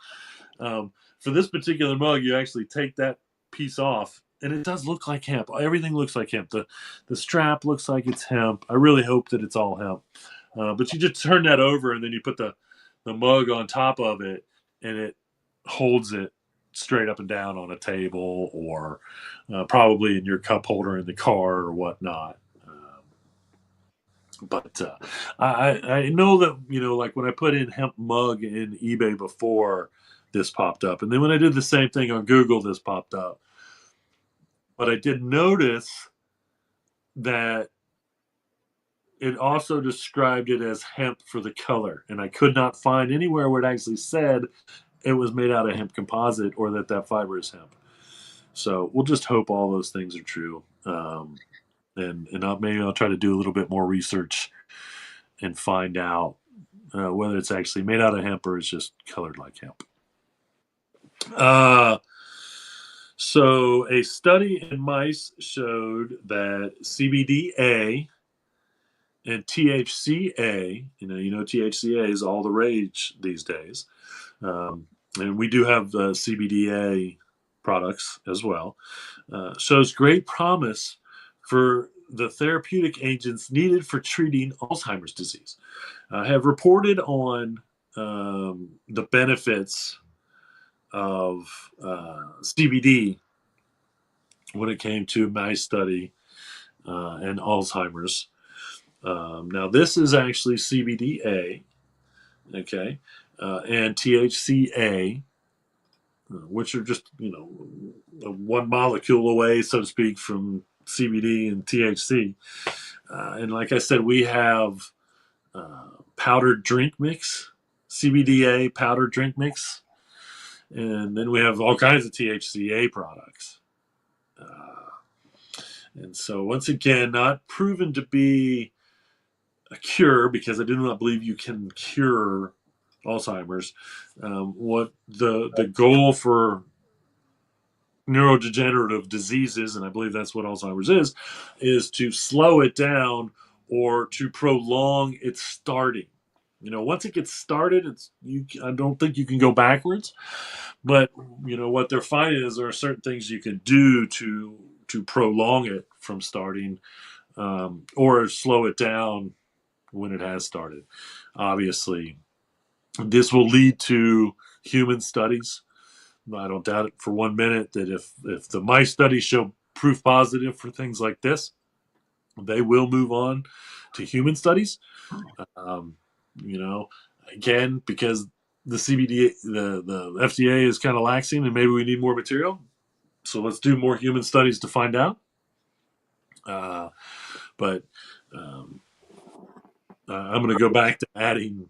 For this particular mug, you actually take that piece off and it does look like hemp. Everything looks like hemp. The strap looks like it's hemp. I really hope that it's all hemp. But you just turn that over, and then you put the mug on top of it, and it holds it straight up and down on a table, or probably in your cup holder in the car or whatnot. But I know that, like when I put in hemp mug in eBay before, this popped up, and then when I did the same thing on Google, this popped up. But I did notice that it also described it as hemp for the color, and I could not find anywhere where it actually said it was made out of hemp composite or that fiber is hemp. So we'll just hope all those things are true. And maybe I'll try to do a little bit more research and find out whether it's actually made out of hemp or it's just colored like hemp. So a study in mice showed that CBDA and THCA, THCA is all the rage these days. And we do have CBDA products as well, shows great promise for the therapeutic agents needed for treating Alzheimer's disease. I have reported on the benefits of CBD when it came to my study and Alzheimer's. Now, this is actually CBDA, okay, and THCA, which are just, one molecule away, so to speak, from CBD and THC. And like I said, we have powdered drink mix, CBDA powdered drink mix, and then we have all kinds of THCA products. And so, once again, not proven to be a cure, because I do not believe you can cure Alzheimer's. What the goal for neurodegenerative diseases, and I believe that's what Alzheimer's is to slow it down or to prolong its starting. Once it gets started, I don't think you can go backwards. But what they're finding is there are certain things you can do to prolong it from starting, or slow it down when it has started. Obviously, this will lead to human studies. I don't doubt it for 1 minute that if the mice studies show proof positive for things like this, they will move on to human studies. Again, because the CBD, the FDA is kind of laxing, and maybe we need more material. So let's do more human studies to find out. But I'm going to go back to adding.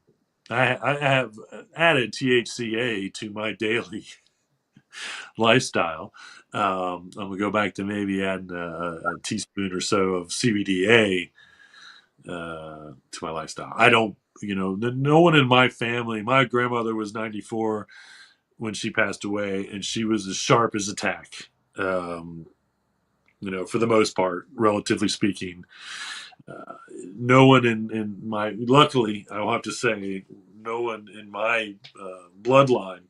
I have added THCA to my daily lifestyle. I'm gonna go back to maybe adding a teaspoon or so of CBDA to my lifestyle. I don't, no one in my family. My grandmother was 94 when she passed away, and she was as sharp as a tack. For the most part, relatively speaking. No one in my, luckily, I'll have to say, no one in my bloodline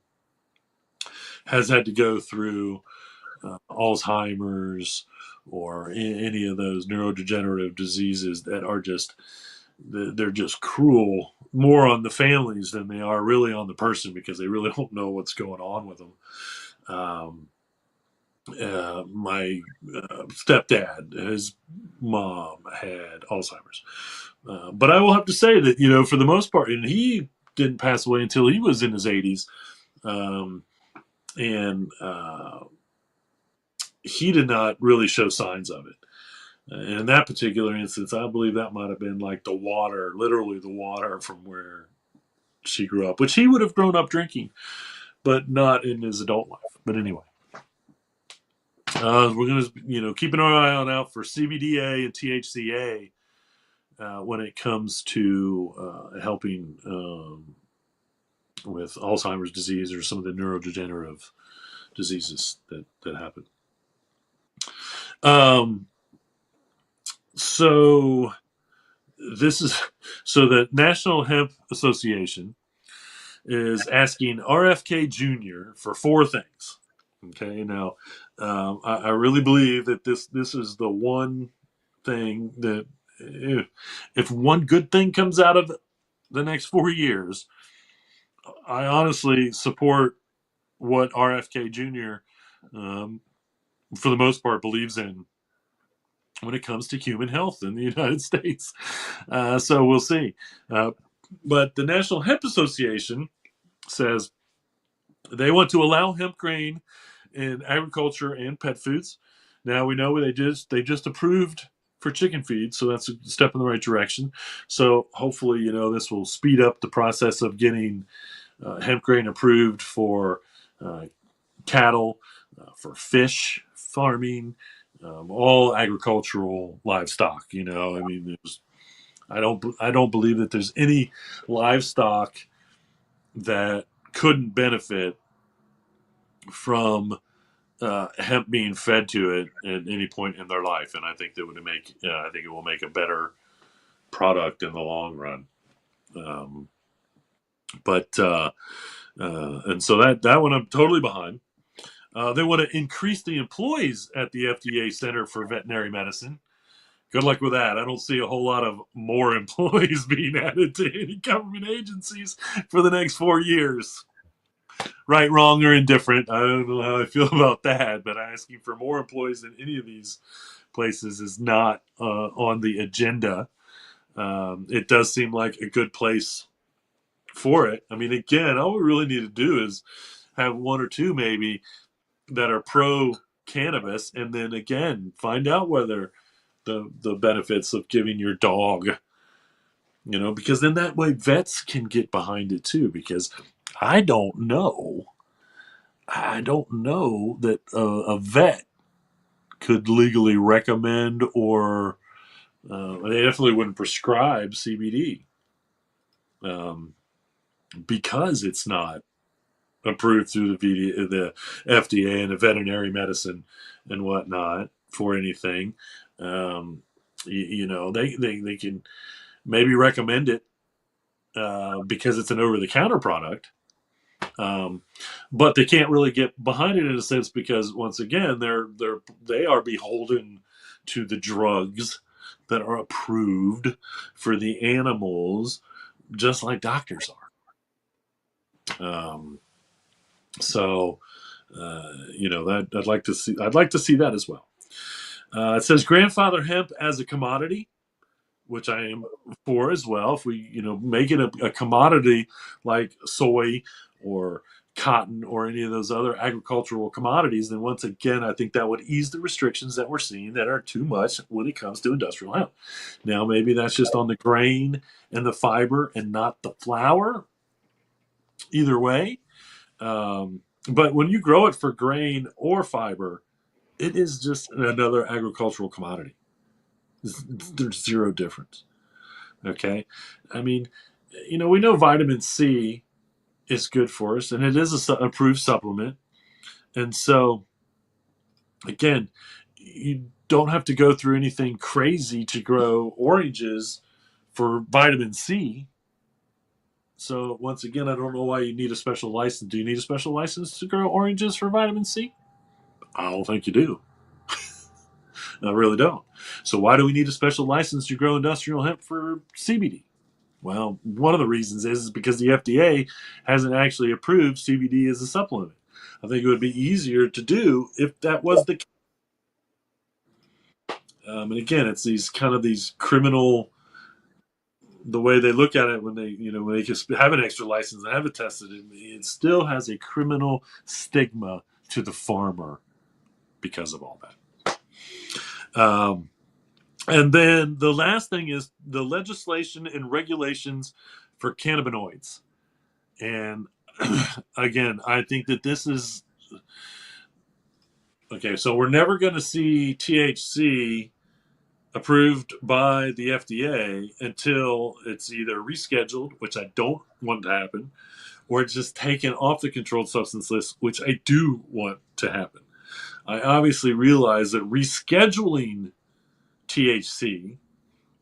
has had to go through Alzheimer's or any of those neurodegenerative diseases that are they're just cruel, more on the families than they are really on the person, because they really don't know what's going on with them. My stepdad, his mom had Alzheimer's. But I will have to say that, for the most part, and he didn't pass away until he was in his 80s. And he did not really show signs of it. And in that particular instance, I believe that might have been like literally the water from where she grew up, which he would have grown up drinking, but not in his adult life. But anyway. We're going to, keep an eye out for CBDA and THCA when it comes to helping with Alzheimer's disease or some of the neurodegenerative diseases that happen. So the National Hemp Association is asking RFK Jr. for 4 things. Okay, now I really believe that this is the one thing that if one good thing comes out of the next 4 years, I honestly support what RFK Jr. Um, for the most part believes in when it comes to human health in the United States. So we'll see. But the National Hemp Association says they want to allow hemp grain in agriculture and pet foods. Now we know they just approved for chicken feed, so that's a step in the right direction. So hopefully, this will speed up the process of getting hemp grain approved for uh, cattle, for fish farming, all agricultural livestock. I mean, I don't believe that there's any livestock that couldn't benefit from hemp being fed to it at any point in their life, and I think it will make a better product in the long run. Um, but and so that one I'm totally behind. They want to increase the employees at the FDA Center for Veterinary Medicine. Good luck with that. I don't see a whole lot of more employees being added to any government agencies for the next 4 years. Right, wrong, or indifferent. I don't know how I feel about that, but asking for more employees in any of these places is not on the agenda. It does seem like a good place for it. I mean, again, all we really need to do is have one or two maybe that are pro cannabis, and then again find out whether the benefits of giving your dog, because then that way vets can get behind it too. Because I don't know, I don't know that a vet could legally recommend or they definitely wouldn't prescribe CBD um, because it's not approved through the FDA and the veterinary medicine and whatnot for anything. They can maybe recommend it because it's an over-the-counter product, but they can't really get behind it in a sense because once again they are beholden to the drugs that are approved for the animals, just like doctors are. So that I'd like to see that as well. It says grandfather hemp as a commodity, which I am for as well. If we make it a commodity like soy or cotton or any of those other agricultural commodities, then once again I think that would ease the restrictions that we're seeing that are too much when it comes to industrial hemp. Now maybe that's just on the grain and the fiber and not the flour. Either way. But when you grow it for grain or fiber, it is just another agricultural commodity. There's zero difference. Okay. I mean, we know vitamin C is good for us, and it is a approved supplement. And so, again, you don't have to go through anything crazy to grow oranges for vitamin C. So, once again, I don't know why you need a special license. Do you need a special license to grow oranges for vitamin C? I don't think you do. I really don't. So why do we need a special license to grow industrial hemp for CBD? Well, one of the reasons is because the FDA hasn't actually approved CBD as a supplement. I think it would be easier to do if that was the case. And again, it's these criminal, the way they look at it when they just have an extra license and have it tested, it still has a criminal stigma to the farmer because of all that. And then the last thing is the legislation and regulations for cannabinoids. And again, I think that this is okay. So we're never going to see THC approved by the FDA until it's either rescheduled, which I don't want to happen, or it's just taken off the controlled substance list, which I do want to happen. I obviously realize that rescheduling THC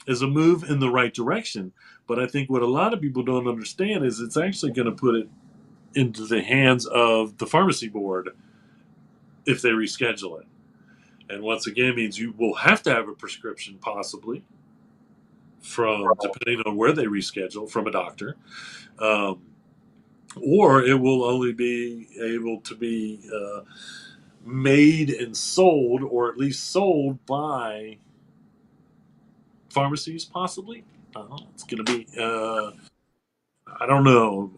is a move in the right direction. But I think what a lot of people don't understand is it's actually going to put it into the hands of the pharmacy board if they reschedule it. And once again, means you will have to have a prescription, possibly from, depending on where they reschedule, from a doctor, um, or it will only be able to be made and sold, or at least sold by pharmacies, possibly. It's going to be, I don't know.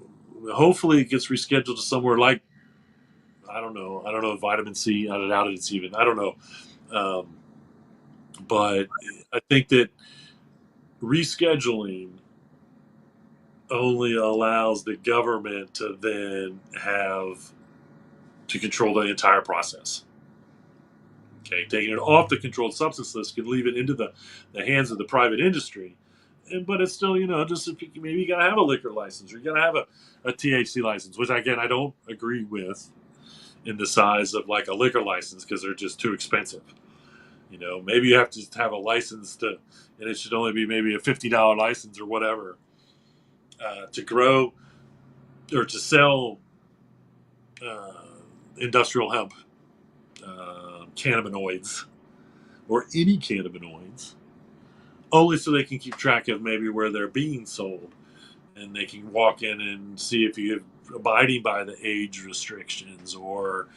Hopefully, it gets rescheduled to somewhere like, I don't know. I don't know, vitamin C. I doubt it's even. I don't know. Um, but I think that rescheduling only allows the government to then have to control the entire process. Okay, taking it off the controlled substance list can leave it into the hands of the private industry. But it's still, just if maybe you got to have a liquor license, or you got to have a THC license, which again, I don't agree with in the size of like a liquor license, because they're just too expensive. Maybe you have to have a license and it should only be maybe a $50 license or whatever, to grow or to sell uh, industrial hemp, cannabinoids, or any cannabinoids, only so they can keep track of maybe where they're being sold, and they can walk in and see if you're abiding by the age restrictions, or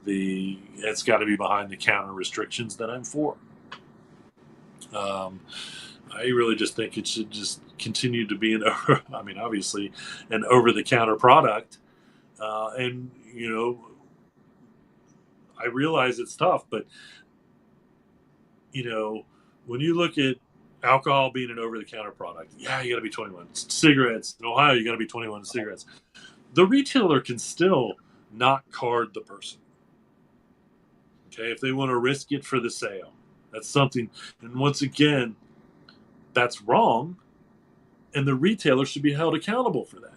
it's got to be behind the counter restrictions that I'm for. I really just think it should just continue to be obviously an over the counter product. And I realize it's tough, but when you look at alcohol being an over the counter product, yeah, you got to be 21. Cigarettes in Ohio, you got to be 21 cigarettes. The retailer can still not card the person. Okay, if they want to risk it for the sale, that's something. And once again, that's wrong, and the retailer should be held accountable for that.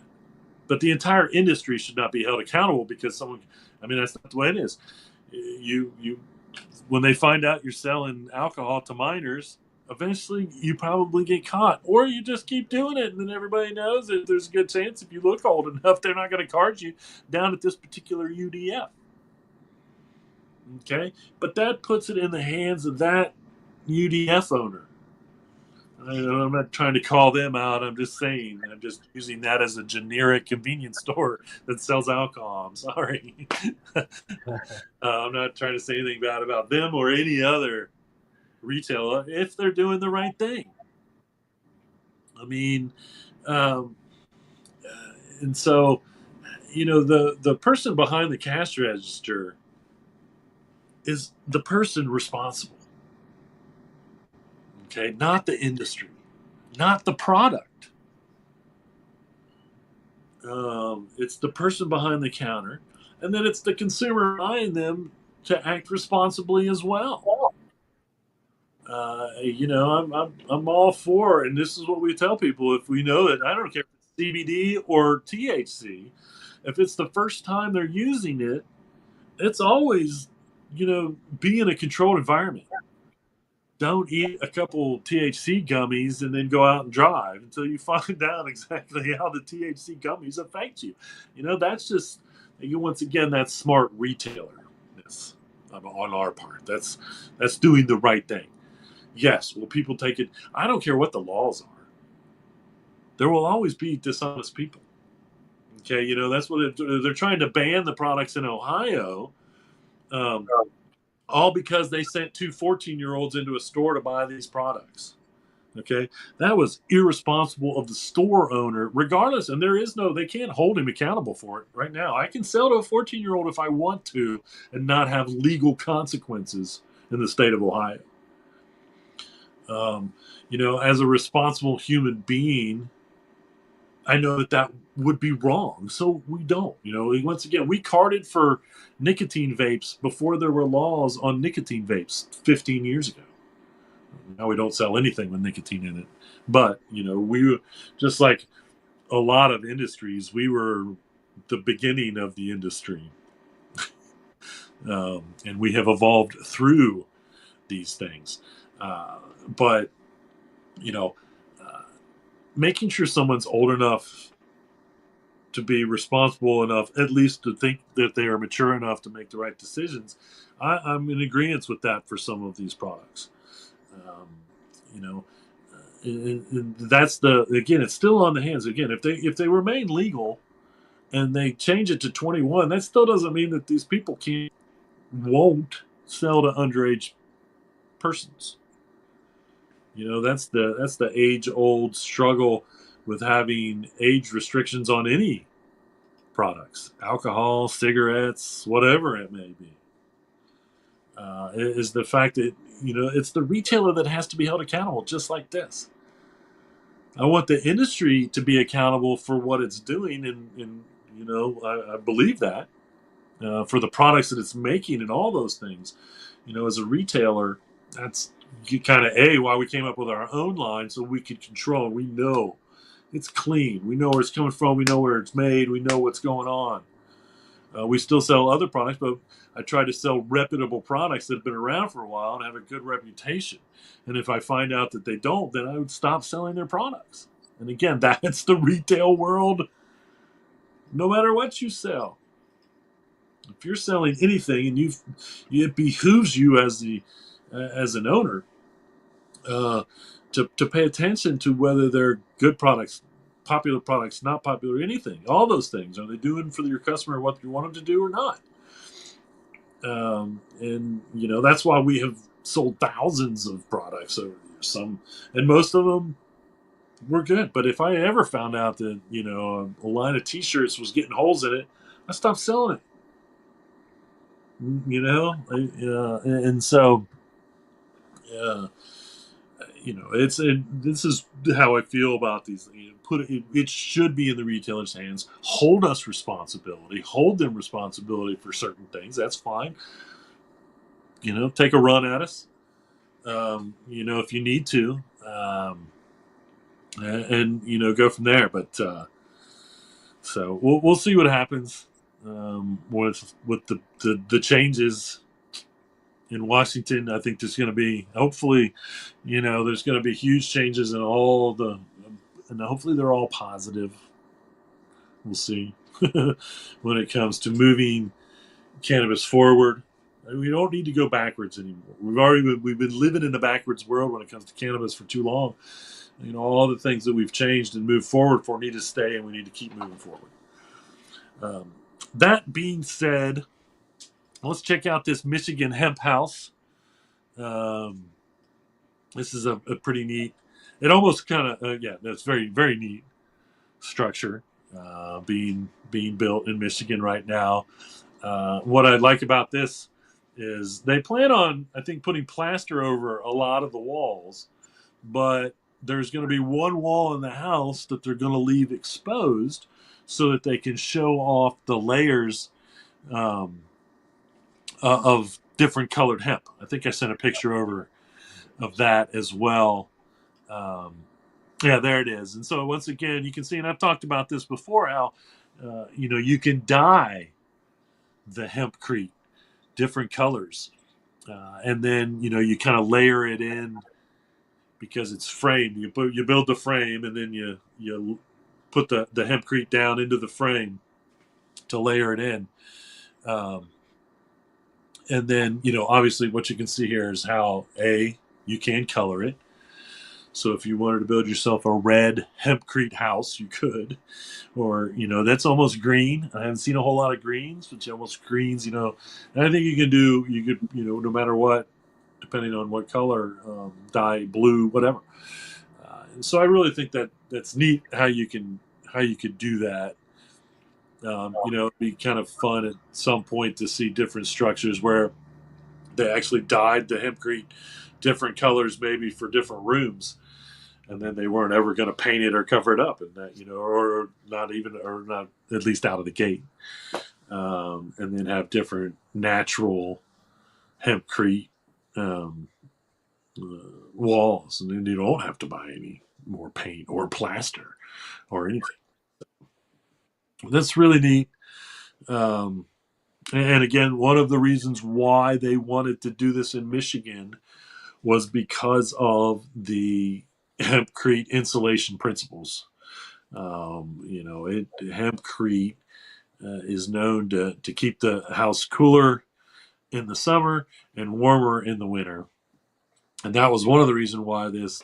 But the entire industry should not be held accountable because someone. That's not the way it is. You when they find out you're selling alcohol to minors, eventually you probably get caught, or you just keep doing it, and then everybody knows that there's a good chance if you look old enough, they're not going to card you down at this particular UDF. Okay, but that puts it in the hands of that UDF owner. I'm not trying to call them out. I'm just saying. I'm just using that as a generic convenience store that sells alcohol. I'm sorry. I'm not trying to say anything bad about them or any other retailer if they're doing the right thing. Um, and so, the person behind the cash register is the person responsible. Okay, not the industry, not the product. It's the person behind the counter, and then it's the consumer buying them to act responsibly as well. I'm all for, and this is what we tell people: if we know that, I don't care if it's CBD or THC, if it's the first time they're using it, it's always, be in a controlled environment. Don't eat a couple THC gummies and then go out and drive until you find out exactly how the THC gummies affect you. That's just, once again, that's smart retailer-ness on our part. That's doing the right thing. Yes, will people take it? I don't care what the laws are. There will always be dishonest people. Okay, that's what they're trying to ban the products in Ohio. All because they sent two 14-year-olds into a store to buy these products. Okay, that was irresponsible of the store owner, regardless. And they can't hold him accountable for it right now. I can sell to a 14-year-old if I want to and not have legal consequences in the state of Ohio. As a responsible human being, I know that would be wrong. So we don't. Once again, we carded for nicotine vapes before there were laws on nicotine vapes 15 years ago. Now we don't sell anything with nicotine in it. But, we, just like a lot of industries, we were the beginning of the industry. And we have evolved through these things. But, making sure someone's old enough to be responsible enough, at least to think that they are mature enough to make the right decisions, I'm in agreement with that for some of these products. Um, you know, and that's again, it's still on the hands. Again, if they remain legal and they change it to 21, that still doesn't mean that these people won't sell to underage persons. That's the age old struggle with having age restrictions on any products, alcohol, cigarettes, whatever it may be. Is the fact that it's the retailer that has to be held accountable, just like this. I want the industry to be accountable for what it's doing, and I believe that for the products that it's making and all those things. As a retailer, that's kind of why we came up with our own line, so we could control. We know it's clean. We know where it's coming from. We know where it's made. We know what's going on. We still sell other products, but I try to sell reputable products that have been around for a while and have a good reputation. And if I find out that they don't, then I would stop selling their products. And again, that's the retail world. No matter what you sell, if you're selling anything, and it behooves you as an owner to pay attention to whether they're good products, popular products, not popular, anything, all those things. Are they doing for your customer what you want them to do or not? And that's why we have sold thousands of products over the years. And most of them were good. But if I ever found out that a line of T-shirts was getting holes in it, I stopped selling it. And so, this is how I feel about these. It should be in the retailer's hands. Hold us responsibility. Hold them responsibility for certain things. That's fine. Take a run at us. If you need to, and go from there. But so we'll see what happens with the changes in Washington. I think there's going to be, hopefully, there's going to be huge changes in and hopefully they're all positive. We'll see when it comes to moving cannabis forward. We don't need to go backwards anymore. We've been living in a backwards world when it comes to cannabis for too long. All the things that we've changed and moved forward for need to stay, and we need to keep moving forward. That being said, let's check out this Michigan hemp house. This is a pretty neat. It almost kind of that's very, very neat structure being built in Michigan right now. What I like about this is they plan on, I think, putting plaster over a lot of the walls, but there's going to be one wall in the house that they're going to leave exposed so that they can show off the layers of different colored hemp. I think I sent a picture over of that as well. Yeah, there it is. And so once again, you can see, and I've talked about this before, how you can dye the hempcrete different colors, and then you kind of layer it in because it's framed. You build the frame, and then you put the hempcrete down into the frame to layer it in. And then obviously what you can see here is how you can color it. So if you wanted to build yourself a red hempcrete house, you could, or that's almost green. I haven't seen a whole lot of greens, but almost greens. And I think you could no matter what, depending on what color, dye blue, whatever. And so I really think that's neat how you could do that. It'd be kind of fun at some point to see different structures where they actually dyed the hempcrete different colors, maybe for different rooms, and then they weren't ever going to paint it or cover it up, and that or not at least out of the gate, and then have different natural hempcrete walls, and then you don't have to buy any more paint or plaster or anything. That's really neat. And again, one of the reasons why they wanted to do this in Michigan was because of the hempcrete insulation principles. Hempcrete is known to keep the house cooler in the summer and warmer in the winter. And that was one of the reasons why this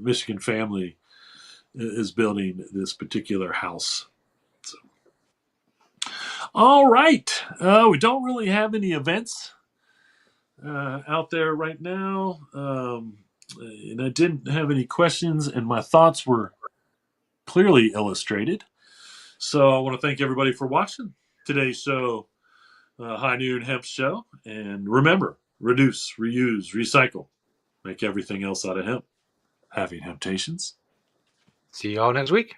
Michigan family is building this particular house. So, all right. We don't really have any events out there right now. And I didn't have any questions, and my thoughts were clearly illustrated. So I want to thank everybody for watching today's show, High Noon Hemp Show. And remember, reduce, reuse, recycle. Make everything else out of hemp. Happy temptations. See you all next week.